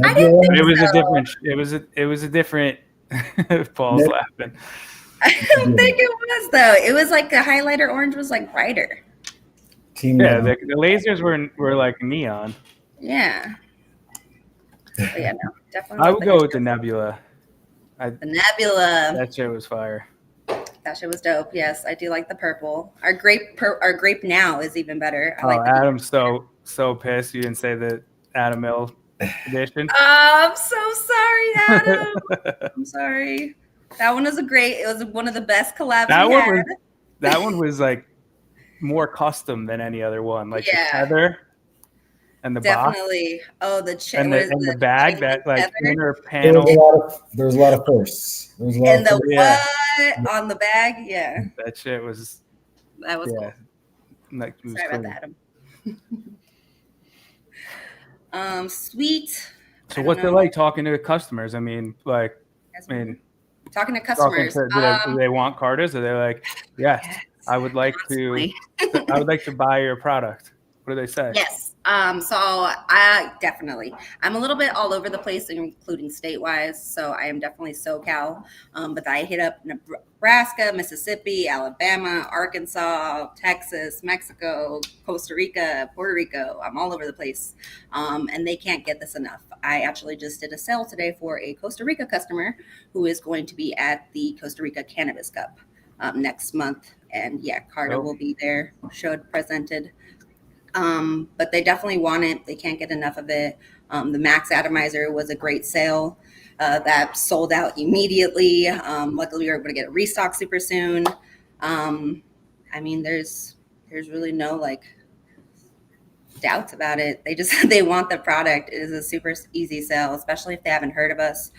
I didn't think it was so. a different. It was a different. Paul's laughing. I don't think it was though. It was like the highlighter orange was like brighter. Yeah, the lasers were like neon. Yeah. But yeah, no, definitely. I would go with the Nebula. The Nebula. That shit was fire. That shit was dope. Yes, I do like the purple. Our grape now is even better. I like Adam's so pissed you didn't say the Adam Mill edition. I'm so sorry, Adam. I'm sorry. That one was it was one of the best collabs we had. That one was like more custom than any other one. Like the feather and the definitely box. Oh, the bag, that like inner panel. There was a lot of firsts. And the what on the bag, yeah. That shit was. That was cool. Like, sorry about that, Adam. Sweet. So what's it like talking to customers? I mean, talking to customers. Do they want cartas? Are they like, yes, I would like to buy your product? What do they say? Yes. So I definitely, I'm a little bit all over the place, including state-wise. So I am definitely SoCal. But I hit up Nebraska, Mississippi, Alabama, Arkansas, Texas, Mexico, Costa Rica, Puerto Rico. I'm all over the place. And they can't get this enough. I actually just did a sale today for a Costa Rica customer who is going to be at the Costa Rica Cannabis Cup next month. And yeah, Carta will be there, presented. But they definitely want it. They can't get enough of it. The Max Atomizer was a great sale that sold out immediately. Luckily, we were able to get a restock super soon. I mean, there's really no like doubts about it. They want the product. It is a super easy sale, especially if they haven't heard of us.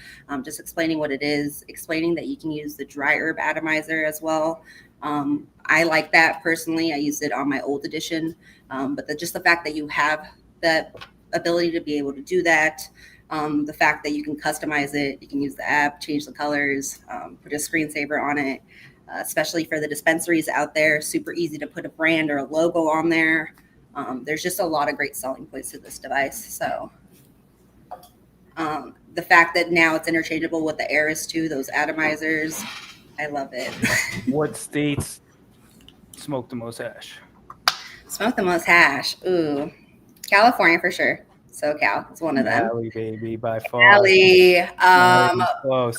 Just explaining what it is, explaining that you can use the dry herb atomizer as well. I like that personally. I used it on my old edition, but just the fact that you have that ability to be able to do that, the fact that you can customize it, you can use the app, change the colors, put a screensaver on it, especially for the dispensaries out there, super easy to put a brand or a logo on there. There's just a lot of great selling points to this device. So the fact that now it's interchangeable with the Eris too, those atomizers, I love it. What states smoke the most hash? Smoke the most hash. Ooh, California for sure. SoCal is one of them. Cali, baby, by far. Cali. Close.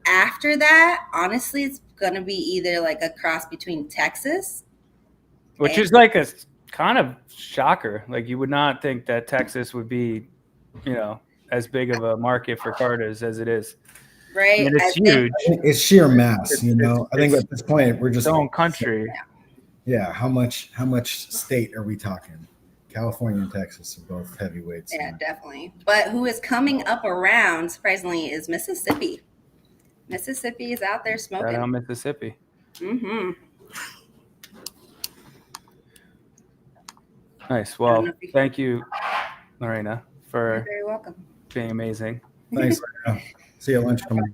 After that, honestly, it's gonna be either like a cross between Texas, which is like a kind of shocker. Like you would not think that Texas would be, as big of a market for cartas as it is. Right. I mean, it's huge. It's sheer mass, I think at this point we're just own country. Yeah. How much state are we talking? California and Texas are both heavyweights. Yeah, definitely. But who is coming up around, surprisingly, is Mississippi. Mississippi is out there smoking. Right on Mississippi. Mm-hmm. Nice. Well, thank you, Lorena, for You're very welcome. Being amazing. Thanks. See you at lunch tomorrow.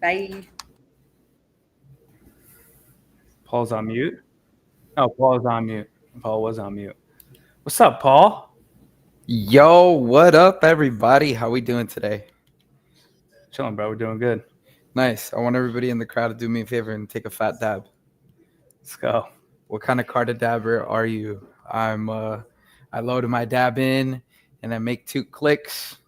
Bye. Paul's on mute. Oh, Paul is on mute. Paul was on mute. What's up, Paul? Yo, what up, everybody? How we doing today? Chilling, bro. We're doing good. Nice. I want everybody in the crowd to do me a favor and take a fat dab. Let's go. What kind of carta dabber are you? I loaded my dab in and I make 2 clicks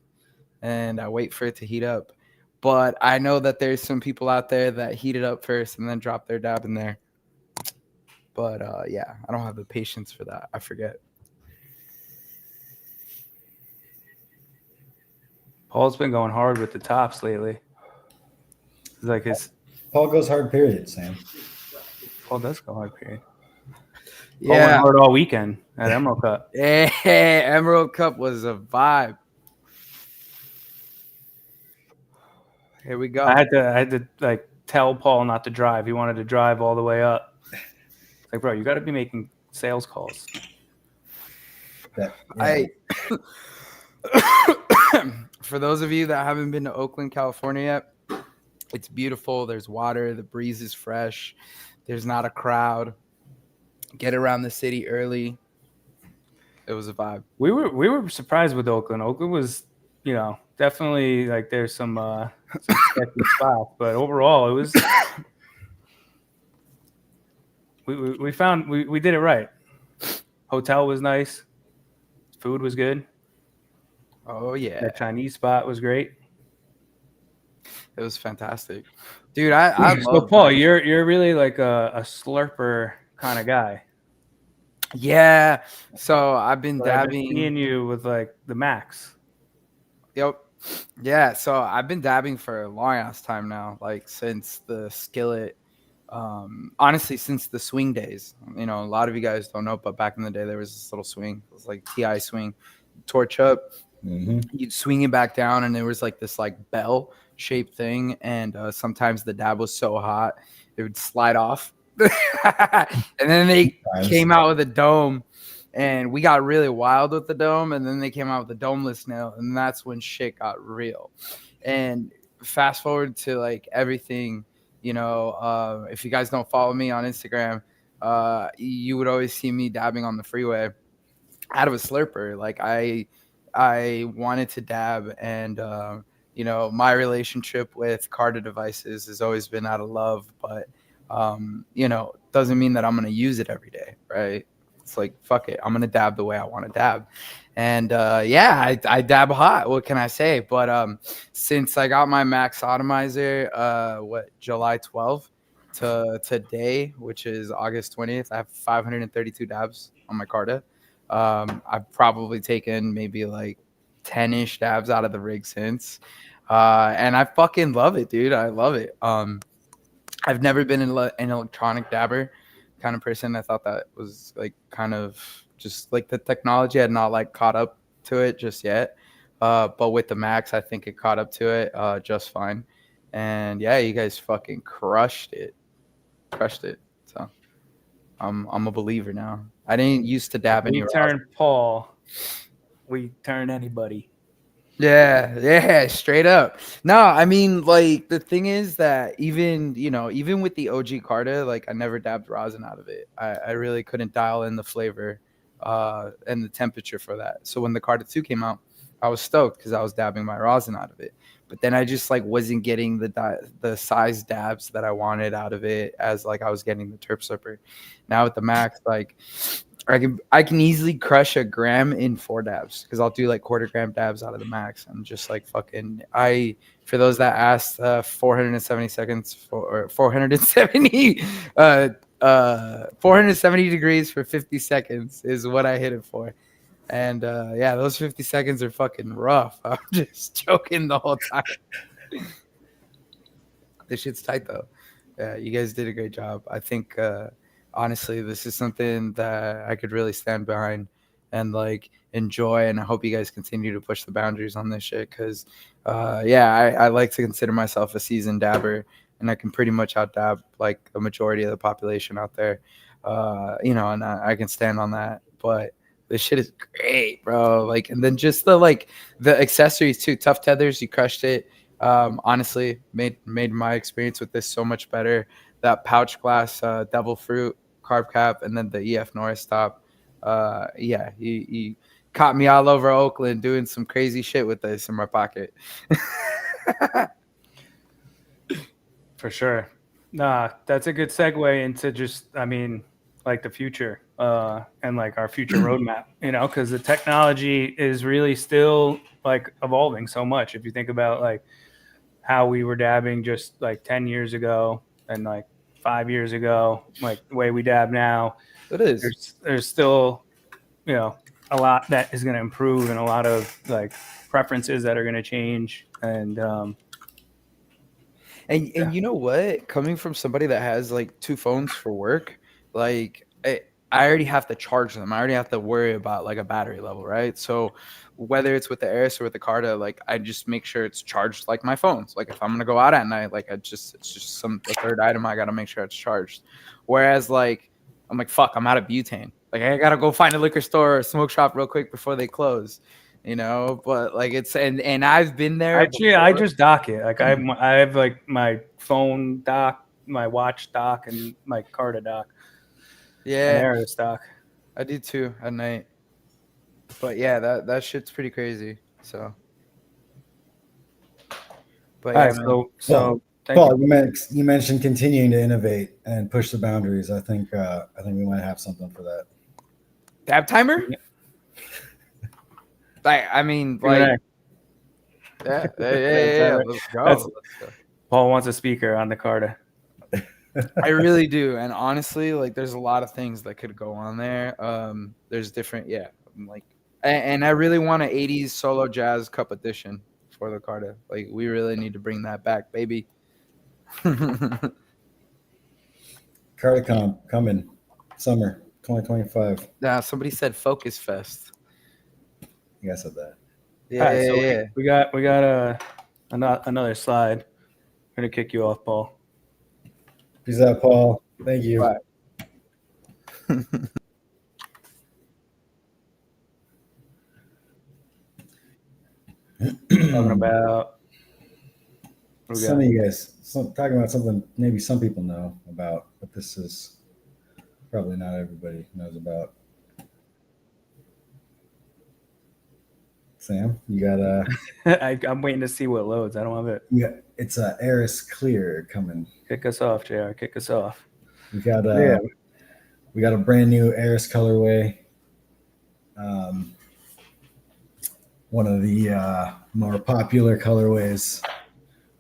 and I wait for it to heat up. But I know that there's some people out there that heat it up first and then drop their dab in there. But yeah, I don't have the patience for that. I forget. Paul's been going hard with the tops lately. It's like his Paul goes hard, period, Sam. Paul does go hard, period. Yeah. Paul went hard all weekend at Emerald Cup. Yeah, Emerald Cup was a vibe. Here we go. I had to like tell Paul not to drive. He wanted to drive all the way up. It's like, bro, you got to be making sales calls. For those of you that haven't been to Oakland, California yet, it's beautiful. There's water. The breeze is fresh. There's not a crowd. Get around the city early. It was a vibe. We were surprised with Oakland. Oakland was, definitely like there's some sketchy spots, but overall it was. we found we did it right. Hotel was nice. Food was good. Oh yeah, that Chinese spot was great. It was fantastic, dude. I so Paul, you're really like a slurper kind of guy. Yeah. So I've been dabbing. I've been seeing you with like the Max. Yep. Yeah. So I've been dabbing for a long ass time now, like since the skillet. Honestly, since the swing days. A lot of you guys don't know, but back in the day there was this little swing. It was like TI swing, torch up. Mm-hmm. You'd swing it back down, and there was like this like bell shaped thing, and sometimes the dab was so hot it would slide off. And then they came out with a dome, and we got really wild with the dome, and then they came out with the domeless nail, and that's when shit got real. And fast forward to like everything, if you guys don't follow me on Instagram, you would always see me dabbing on the freeway out of a slurper. Like I wanted to dab, and my relationship with Carta devices has always been out of love, but doesn't mean that I'm going to use it every day, right? It's like, fuck it, I'm going to dab the way I want to dab. And I dab hot, what can I say? But since I got my Max Atomizer July 12th to today, which is August 20th, I have 532 dabs on my Carta. I've probably taken maybe like 10-ish dabs out of the rig since. And I fucking love it, dude. I love it. I've never been an electronic dabber kind of person. I thought that was like kind of just like the technology had not like caught up to it just yet. But with the Max, I think it caught up to it just fine. And yeah, you guys fucking crushed it. So I'm a believer now. I didn't used to dab anywhere. We turn Paul. We turn anybody. Yeah, straight up. No, I mean, like the thing is that even with the OG Carta, like I never dabbed rosin out of it. I really couldn't dial in the flavor and the temperature for that. So when the Carta 2 came out, I was stoked because I was dabbing my rosin out of it. But then I just like wasn't getting the size dabs that I wanted out of it as like I was getting the terp slurper. Now with the Max, like I can easily crush a gram in 4 dabs because I'll do like 1/4 gram dabs out of the Max. And just like fucking for those that asked, 470 seconds or 470 470 degrees for 50 seconds is what I hit it for. And those 50 seconds are fucking rough. I'm just joking the whole time. This shit's tight though. Yeah, you guys did a great job. I think honestly, this is something that I could really stand behind and like enjoy. And I hope you guys continue to push the boundaries on this shit. Cause I like to consider myself a seasoned dabber, and I can pretty much out dab like a majority of the population out there. And I can stand on that. But this shit is great, bro. Like, and then just the accessories too. Tough tethers, you crushed it. Honestly, made my experience with this so much better. That pouch glass, devil fruit carb cap, and then the EF Norris top. He caught me all over Oakland doing some crazy shit with this in my pocket. For sure. Nah, that's a good segue into just, like the future and like our future roadmap, because the technology is really still like evolving so much. If you think about like how we were dabbing just like 10 years ago and like 5 years ago, like the way we dab now, it is. There's still, a lot that is going to improve and a lot of like preferences that are going to change. And And you know what? Coming from somebody that has like 2 phones for work, like I already have to charge them. I already have to worry about like a battery level, right? So whether it's with the Aris or with the Carta, like I just make sure it's charged like my phones. Like if I'm gonna go out at night, like it's just a third item I gotta make sure it's charged. Whereas like I'm like, fuck, I'm out of butane. Like I gotta go find a liquor store or a smoke shop real quick before they close. But like it's and I've been there. Actually, I just dock it. Like I have like my phone dock, my watch dock, and my Carta dock. Yeah, and Aris dock. I do too at night. But yeah, that shit's pretty crazy. So, but All yeah, right, man. so Paul, you mentioned continuing to innovate and push the boundaries. I think we might have something for that. Dab timer? I mean, like, yeah, let's go. Paul wants a speaker on the Carta. I really do, and honestly, like, there's a lot of things that could go on there. There's different, like, and I really want an '80s solo jazz cup edition for the Carta. Like, we really need to bring that back, baby. CartaCon coming summer 2025. Nah, somebody said Focus Fest. You guys said that. Yeah, we got another slide. I'm gonna kick you off, Paul. Peace out, Paul. Thank you. Bye. Talking about some of you guys talking about something maybe some people know about, but this is probably not everybody knows about. Sam, you got I'm waiting to see what loads. I don't have it. Yeah, it's a Aris Clear coming. Kick us off, JR. Kick us off. We got a brand new Aris colorway. One of the more popular colorways,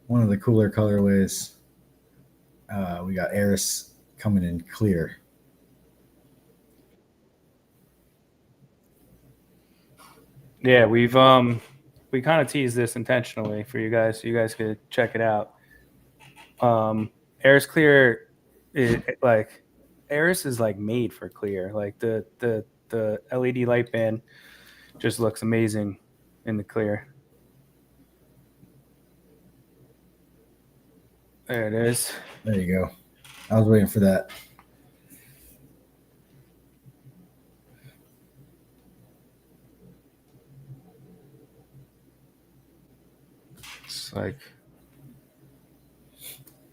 one of the cooler colorways. We got Aris coming in clear. Yeah, we kind of teased this intentionally for you guys, so you guys could check it out. Aris Clear, Aris is like made for clear. Like the LED light band just looks amazing in the clear. There it is. There you go. I was waiting for that.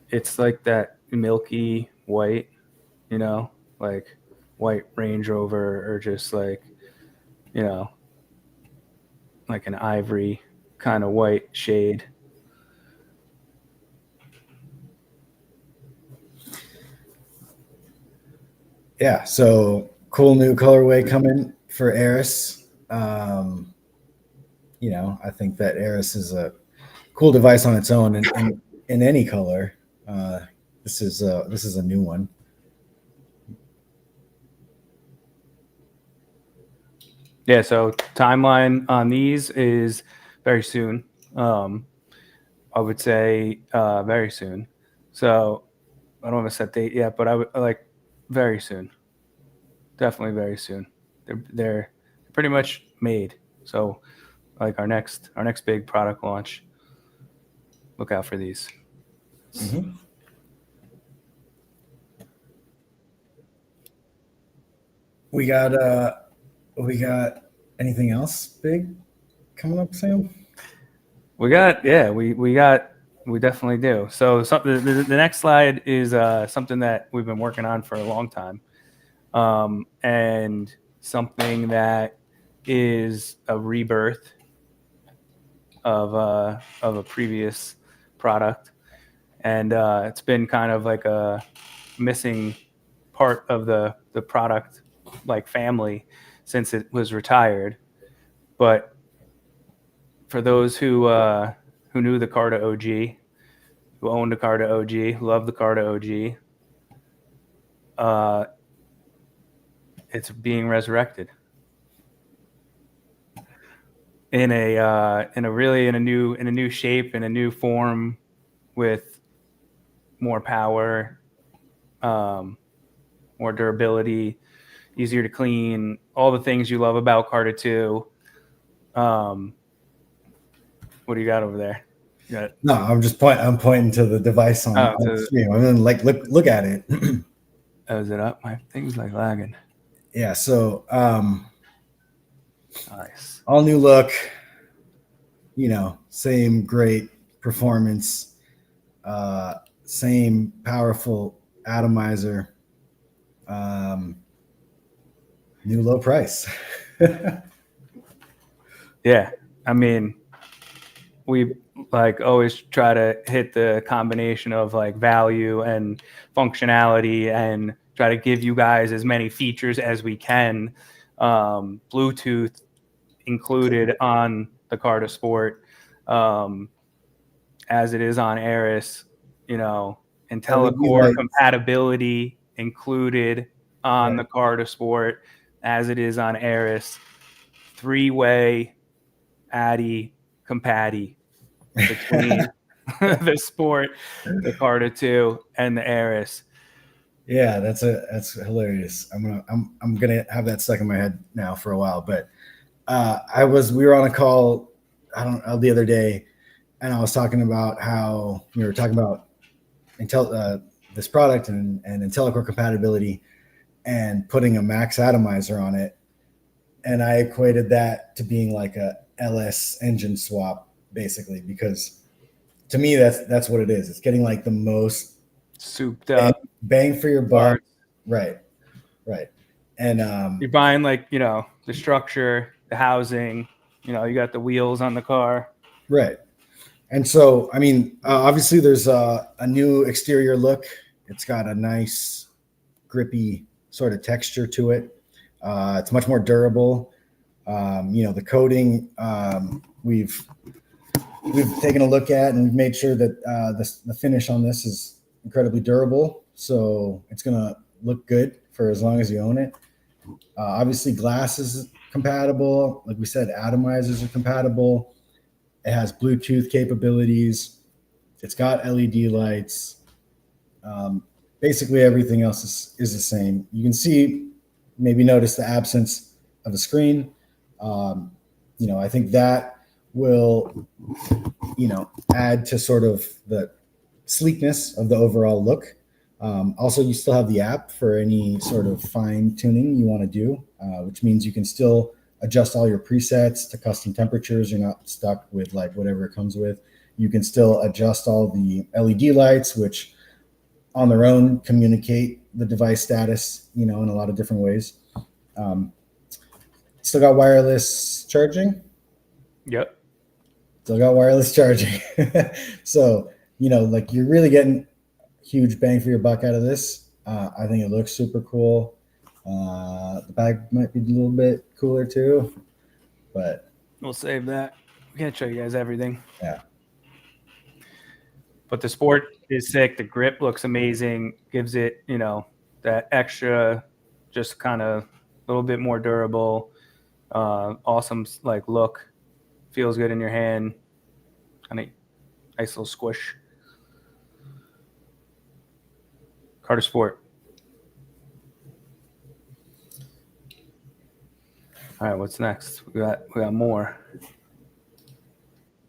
It's like that milky white, like white Range Rover, or just like, like an ivory kind of white shade. Yeah, so cool new colorway coming for Aris. I think that Aris is a cool device on its own, and in any color. This is a new one. Yeah, so timeline on these is very soon. I would say very soon. So I don't have a set date yet, but I would like very soon. Definitely very soon. They're pretty much made. So like our next big product launch, look out for these. Mm-hmm. We got anything else big coming up, Sam? We definitely do. So the next slide is something that we've been working on for a long time, and something that is a rebirth of a previous product, and it's been kind of like a missing part of the product like family since it was retired. But for those who knew the Carta OG, who owned the Carta OG, loved the Carta OG, it's being resurrected in a new shape, in a new form, with more power, more durability, easier to clean, all the things you love about Carter 2. What do you got over there? No, I'm pointing to the device on the stream. I mean, like, look at it. Oh, is it up? My thing's like lagging. Yeah. So, nice. All new look. Same great performance. Same powerful atomizer. New low price. Yeah. I mean, we like always try to hit the combination of like value and functionality and try to give you guys as many features as we can. Bluetooth included on the Carter Sport, as it is on Aris, IntelliCore compatibility included on the Carter Sport, as it is on Aris. 3-way Addy compati between the Sport, the Carter 2, and the Aris. Yeah, that's hilarious. I'm gonna have that stuck in my head now for a while. But we were on a call, the other day, and I was talking about how we were talking about this product and IntelliCore compatibility and putting a max atomizer on it. And I equated that to being like a LS engine swap, basically, because to me that's what it is. It's getting like the most souped up bang for your buck. Right. And you're buying like, the structure, the housing, you got the wheels on the car. Right. And so, I mean, obviously there's a new exterior look. It's got a nice grippy sort of texture to it. It's much more durable. The coating, we've taken a look at, and we've made sure that the finish on this is incredibly durable. So it's going to look good for as long as you own it. Obviously, glass is compatible. Like we said, atomizers are compatible. It has Bluetooth capabilities. It's got LED lights. Basically, everything else is the same. You can maybe notice the absence of a screen. I think that will, add to sort of the sleekness of the overall look. Also, you still have the app for any sort of fine tuning you want to do, which means you can still adjust all your presets to custom temperatures. You're not stuck with like whatever it comes with. You can still adjust all the LED lights, which on their own communicate the device status, in a lot of different ways. Still got wireless charging. Yep. Still got wireless charging. So, like you're really getting huge bang for your buck out of this. I think it looks super cool. The bag might be a little bit cooler too, but we'll save that. We can't show you guys everything. Yeah. But the Sport is sick. The grip looks amazing. Gives it, that extra, just kind of a little bit more durable. Awesome, like look. Feels good in your hand. Kind of nice little squish. Carter Sport. All right, what's next? We got more.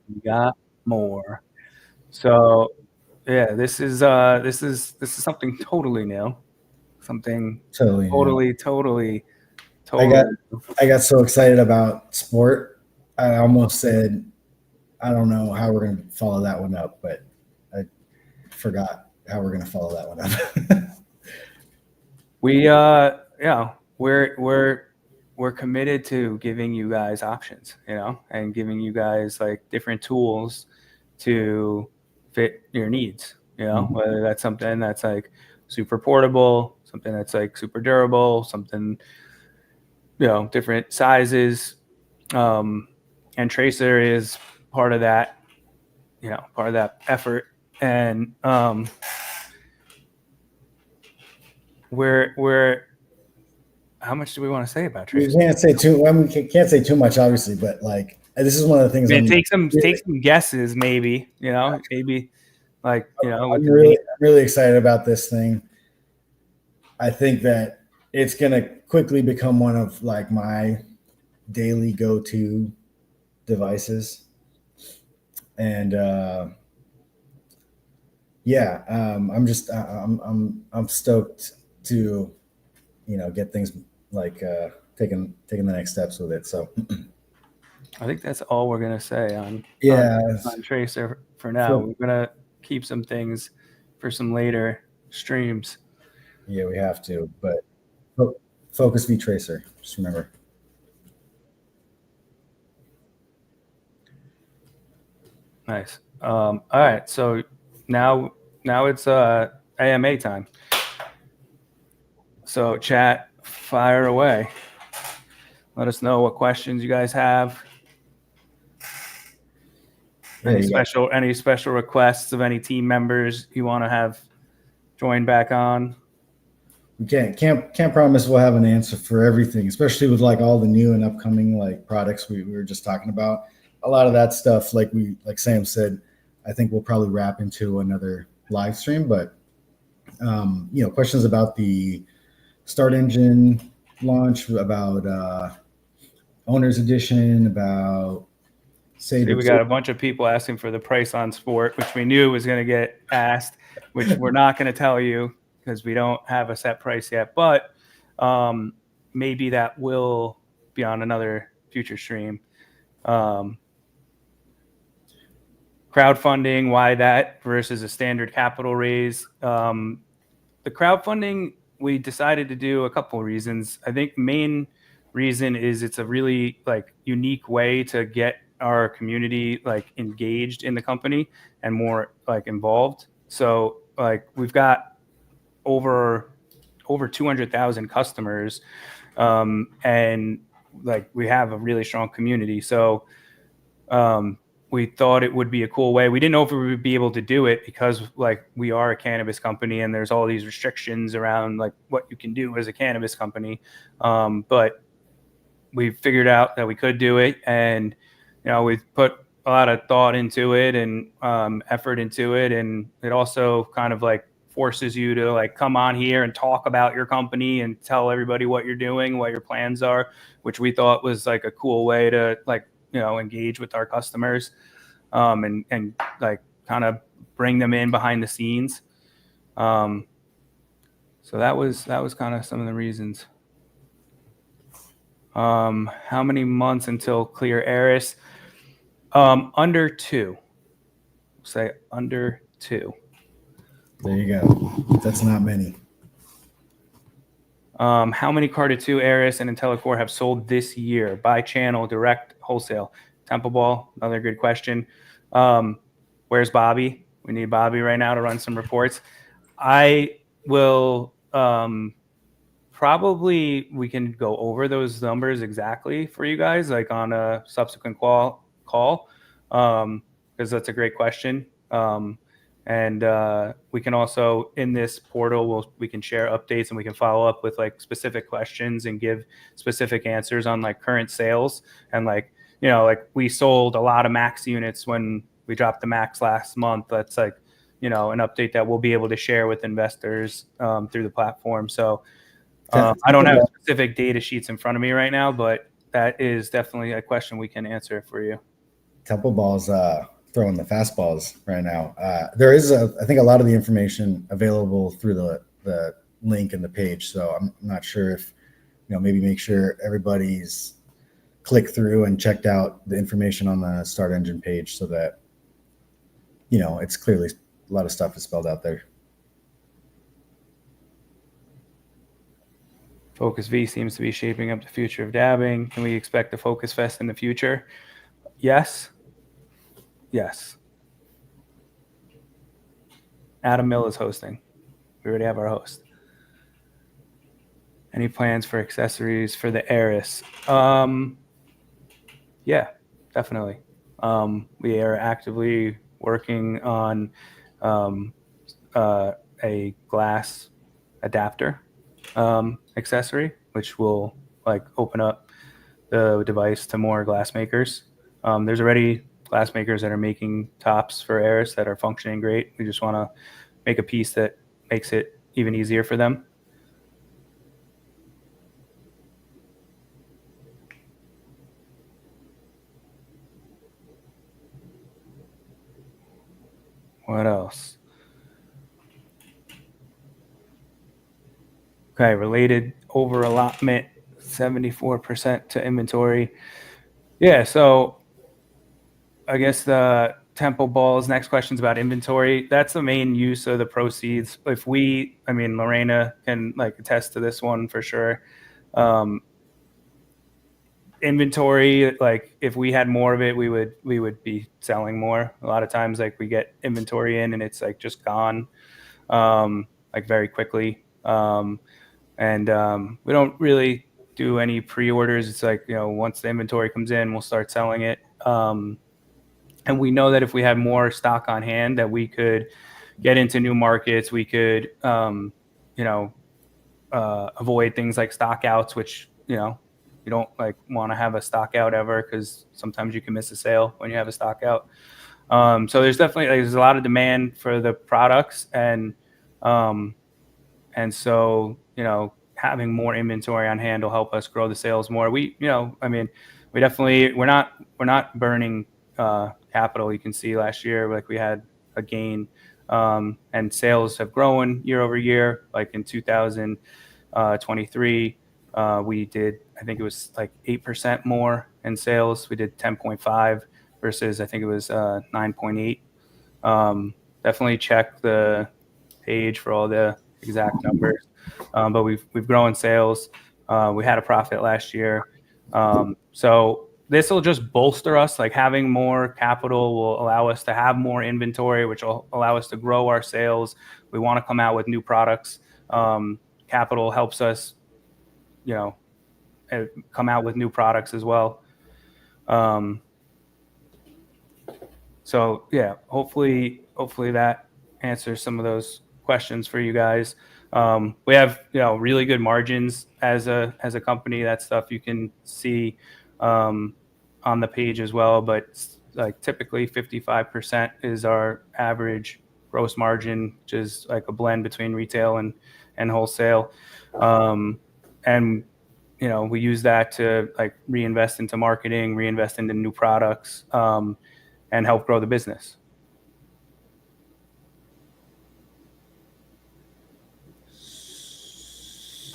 We got more. So, yeah, this is something totally new. Something totally. I got so excited about Sport. I almost said, I don't know how we're going to follow that one up, but I forgot how we're going to follow that one up. We're committed to giving you guys options, and giving you guys like different tools to fit your needs, whether that's something that's like super portable, something that's like super durable, something, different sizes. And Tracer is part of that, effort. And we're how much do we want to say about Tracer? We can't say too much, obviously, but like this is one of the things. Take some guesses, maybe. Maybe Like, I'm really excited about this thing. I think that it's going to quickly become one of like my daily go-to devices. And I'm stoked to get things like taking the next steps with it. So I think that's all we're gonna say on Tracer for now. We're gonna keep some things for some later streams. Yeah, we have to, but Focus V Tracer, just remember. Nice. All right, so now it's AMA time. So chat, fire away. Let us know what questions you guys have. Any special requests of any team members you want to have join back on? We can't promise we'll have an answer for everything, especially with like all the new and upcoming like products we were just talking about. A lot of that stuff, like Sam said, I think we'll probably wrap into another live stream. But questions about the Start Engine launch, about Owner's Edition, about Saber. We got a bunch of people asking for the price on Sport, which we knew was going to get asked, which we're not going to tell you because we don't have a set price yet. But maybe that will be on another future stream. Crowdfunding, why that versus a standard capital raise? The crowdfunding, we decided to do a couple of reasons. I think main reason is it's a really like unique way to get our community like engaged in the company and more like involved. So like we've got over 200,000 customers, and like we have a really strong community. So we thought it would be a cool way. We didn't know if we would be able to do it because like we are a cannabis company and there's all these restrictions around like what you can do as a cannabis company. But we figured out that we could do it, and we've put a lot of thought into it and effort into it, and it also kind of like forces you to like come on here and talk about your company and tell everybody what you're doing, what your plans are, which we thought was like a cool way to like engage with our customers, and like kind of bring them in behind the scenes. So that was kind of some of the reasons. How many months until clear Eris? Under 2. Say under 2. There you go. That's not many. How many Carta 2 Eris and IntelliCore have sold this year by channel, direct, wholesale? Temple Ball, another good question. Where's Bobby? We need Bobby right now to run some reports. I will probably we can go over those numbers exactly for you guys, like on a subsequent call, because that's a great question. And we can also in this portal we can share updates and we can follow up with like specific questions and give specific answers on like current sales and like like we sold a lot of max units when we dropped the max last month. That's like an update that we'll be able to share with investors through the platform. So I don't have specific data sheets in front of me right now, but that is definitely a question we can answer for you. Temple Ball's throwing the fastballs right now. There is I think a lot of the information available through the link in the page. So I'm not sure if maybe make sure everybody's clicked through and checked out the information on the Start Engine page so that it's clearly a lot of stuff is spelled out there. Focus V seems to be shaping up the future of dabbing. Can we expect a Focus Fest in the future? Yes. Adam Mill is hosting. We already have our host. Any plans for accessories for the Eris? Yeah, definitely. We are actively working on a glass adapter accessory, which will like open up the device to more glass makers. There's already glass makers that are making tops for Eris that are functioning great. We just want to make a piece that makes it even easier for them. What else? Okay, related over allotment, 74% to inventory. Yeah, so I guess the Temple Balls, next question's about inventory. That's the main use of the proceeds. Lorena can like attest to this one for sure. Inventory, like if we had more of it, we would be selling more. A lot of times like we get inventory in and it's like just gone like very quickly. We don't really do any pre-orders. It's like, once the inventory comes in, we'll start selling it. And we know that if we had more stock on hand that we could get into new markets, we could avoid things like stock outs, which you don't like want to have a stock out ever because sometimes you can miss a sale when you have a stock out. So there's a lot of demand for the products, and so having more inventory on hand will help us grow the sales more. We're not burning capital. You can see last year like we had a gain, and sales have grown year over year. Like in 2023, we did, I think it was like 8% more in sales. We did 10.5 versus I think it was 9.8. Definitely check the page for all the exact numbers. But we've grown sales. We had a profit last year. So this will just bolster us. Like having more capital will allow us to have more inventory, which will allow us to grow our sales. We want to come out with new products. Capital helps us, come out with new products as well. So yeah, hopefully that answers some of those questions for you guys. We have really good margins as a company. That stuff you can see on the page as well. But like typically 55% is our average gross margin, which is like a blend between retail and wholesale. And we use that to like reinvest into marketing, reinvest into new products, and help grow the business.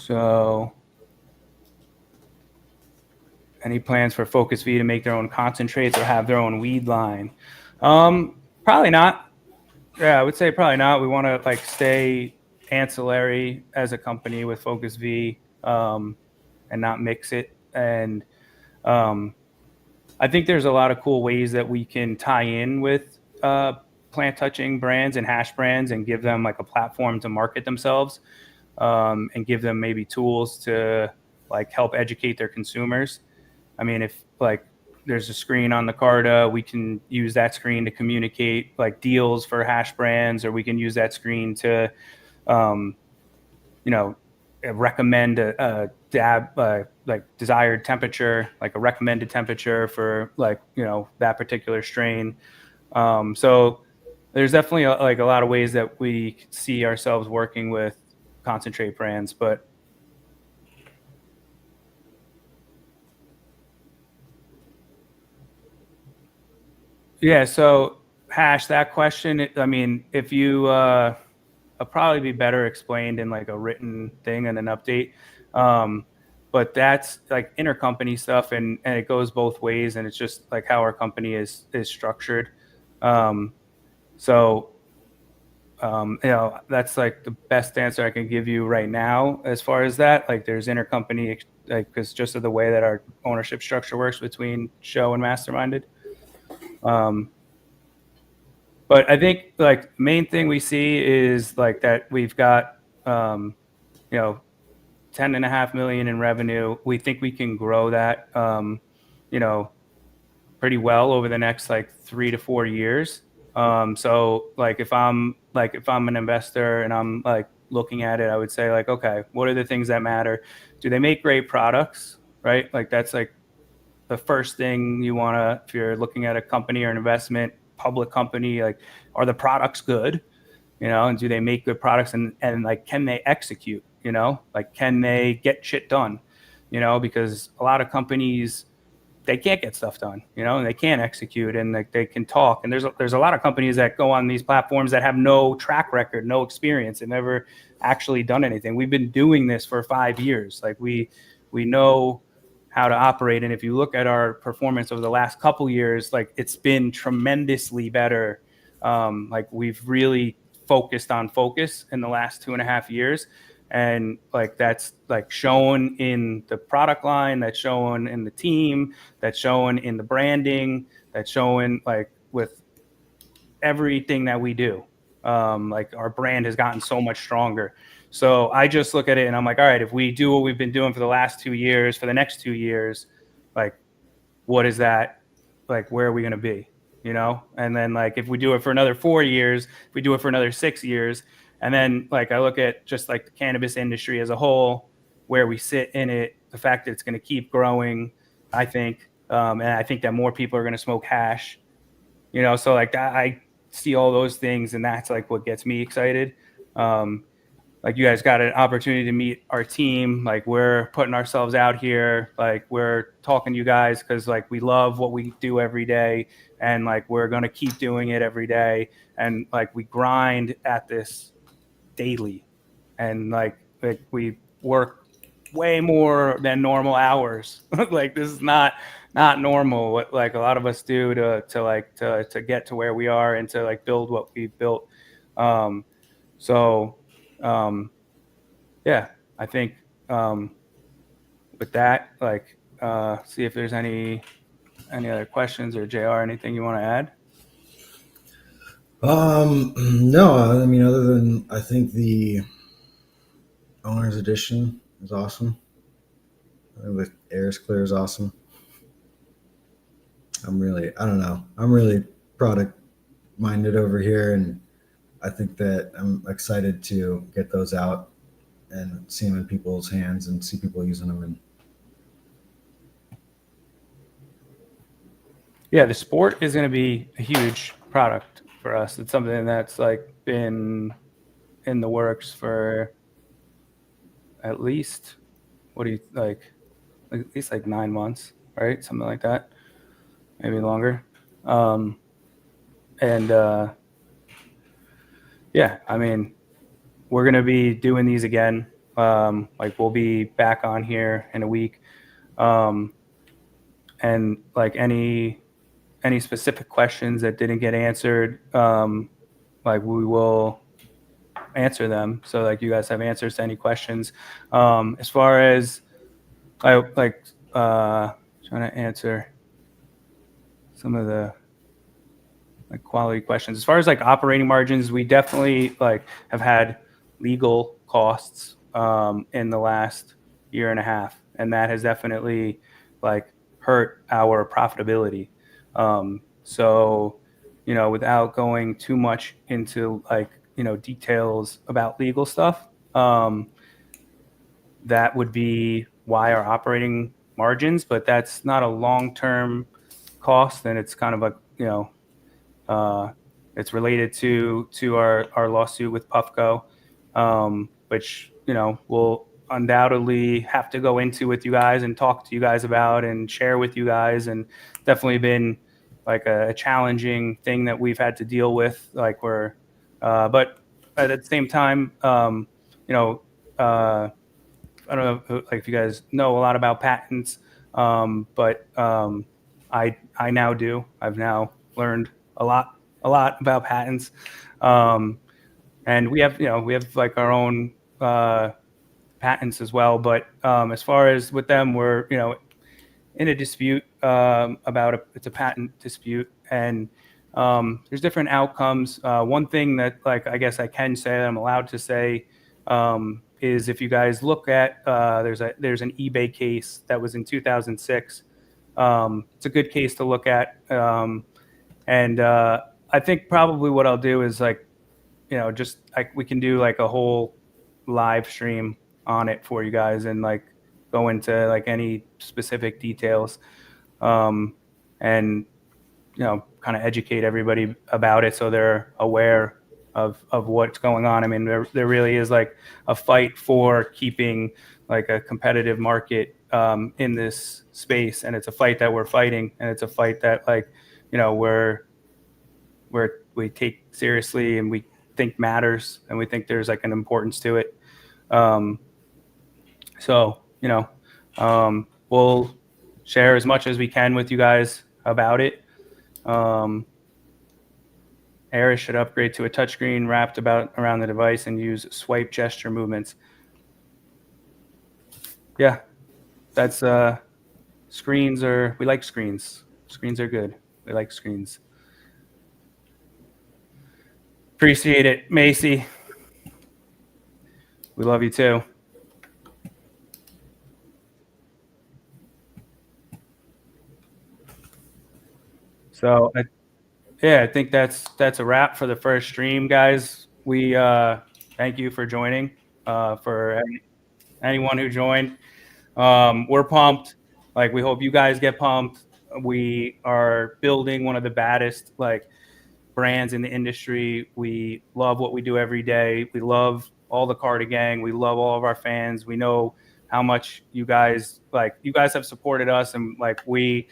So, any plans for Focus V to make their own concentrates or have their own weed line? Probably not. Yeah, I would say probably not. We want to like stay ancillary as a company with Focus V, and not mix it. And I think there's a lot of cool ways that we can tie in with plant touching brands and hash brands and give them like a platform to market themselves, and give them maybe tools to like help educate their consumers. I mean, if like there's a screen on the Carta, we can use that screen to communicate like deals for hash brands, or we can use that screen to, recommend a dab, like desired temperature, like a recommended temperature for like, that particular strain. So there's definitely like a lot of ways that we see ourselves working with concentrate brands, but yeah, so hash that question. If you, it'll probably be better explained in like a written thing and an update. But that's like intercompany stuff, and it goes both ways, and it's just like how our company is structured. That's like the best answer I can give you right now as far as that. Like there's intercompany, like because just of the way that our ownership structure works between Show and Masterminded. But I think like main thing we see is like that we've got 10.5 million in revenue. We think we can grow that pretty well over the next like 3 to 4 years. So like if I'm an investor and I'm like looking at it, I would say like, okay, what are the things that matter? Do they make great products? Right? Like that's like the first thing you want to, if you're looking at a company or an investment, public company, like, are the products good? And do they make good products, and like, can they execute? Like, can they get shit done? Because a lot of companies, they can't get stuff done, and they can't execute, and like, they can talk. And there's a lot of companies that go on these platforms that have no track record, no experience, and never actually done anything. We've been doing this for 5 years. Like, we know how to operate. And if you look at our performance over the last couple years, like, it's been tremendously better. Like, we've really focused on focus in the last 2.5 years. And like, that's like shown in the product line, that's shown in the team, that's shown in the branding, that's shown like with everything that we do. Like, our brand has gotten so much stronger. So I just look at it and I'm like, all right, if we do what we've been doing for the last 2 years, for the next 2 years, like, what is that? Like, where are we going to be? And then, like, if we do it for another 4 years, if we do it for another 6 years, and then, like, I look at just like the cannabis industry as a whole, where we sit in it, the fact that it's going to keep growing, I think, and I think that more people are going to smoke hash, so like that, I see all those things, and that's like what gets me excited. Like, you guys got an opportunity to meet our team. Like, we're putting ourselves out here. Like, we're talking to you guys because, like, we love what we do every day, and like, we're going to keep doing it every day. And like, we grind at this daily, and like we work way more than normal hours. Like, this is not normal what like a lot of us do to get to where we are and to like build what we built. So yeah, I think with that, like, see if there's any other questions, or JR, anything you want to add? No, I mean, other than, I think the owner's edition is awesome. I think the air is clear is awesome. I don't know. I'm really product minded over here, and I think that I'm excited to get those out and see them in people's hands and see people using them. And yeah, the sport is going to be a huge product for us. It's something that's like been in the works for at least, what do you like, at least like 9 months, right? Something like that, maybe longer. And yeah, I mean, we're going to be doing these again. Like, we'll be back on here in a week. And like, any specific questions that didn't get answered, like, we will answer them. So like, you guys have answers to any questions. As far as I like trying to answer some of the like quality questions. As far as like operating margins, we definitely like have had legal costs in the last 1.5 years, and that has definitely like hurt our profitability. So without going too much into like details about legal stuff, that would be why our operating margins, but that's not a long-term cost, and it's kind of a it's related to our lawsuit with Puffco, which we'll undoubtedly have to go into with you guys and talk to you guys about and share with you guys, and definitely been like a challenging thing that we've had to deal with. Like, but at the same time, I don't know if you guys know a lot about patents, but I now do. I've now learned a lot about patents, and we have like our own patents as well. But as far as with them, we're in a dispute about it's a patent dispute, and there's different outcomes. One thing that like I guess I can say that I'm allowed to say is, if you guys look at there's an eBay case that was in 2006. It's a good case to look at, and I think probably what I'll do is like just like we can do like a whole live stream on it for you guys and like go into like any specific details. and kind of educate everybody about it so they're aware of what's going on. I mean, there really is like a fight for keeping like a competitive market in this space, and it's a fight that we're fighting, and it's a fight that like we take seriously and we think matters, and we think there's like an importance to it. So we'll share as much as we can with you guys about it. Aris should upgrade to a touchscreen wrapped around the device and use swipe gesture movements. Yeah, that's screens we like screens. Screens are good. We like screens. Appreciate it, Macy. We love you too. So I think that's a wrap for the first stream, guys. We thank you for joining. For anyone who joined, we're pumped. Like, we hope you guys get pumped. We are building one of the baddest like brands in the industry. We love what we do every day. We love all the Carta gang. We love all of our fans. We know how much you guys have supported us, and like we're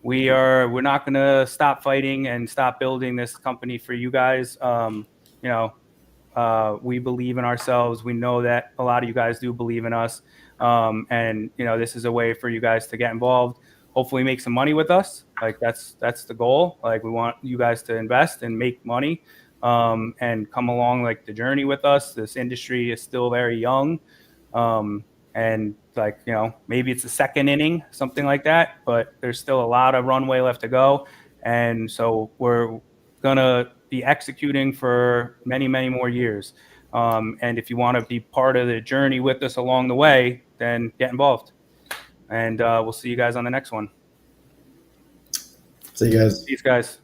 not going to stop fighting and stop building this company for you guys. We believe in ourselves. We know that a lot of you guys do believe in us. And this is a way for you guys to get involved, hopefully make some money with us. Like that's the goal. Like, we want you guys to invest and make money, and come along like the journey with us. This industry is still very young. And like, maybe it's the second inning, something like that, but there's still a lot of runway left to go. And so we're going to be executing for many, many more years. And if you want to be part of the journey with us along the way, then get involved. And we'll see you guys on the next one. See you guys. Peace, guys.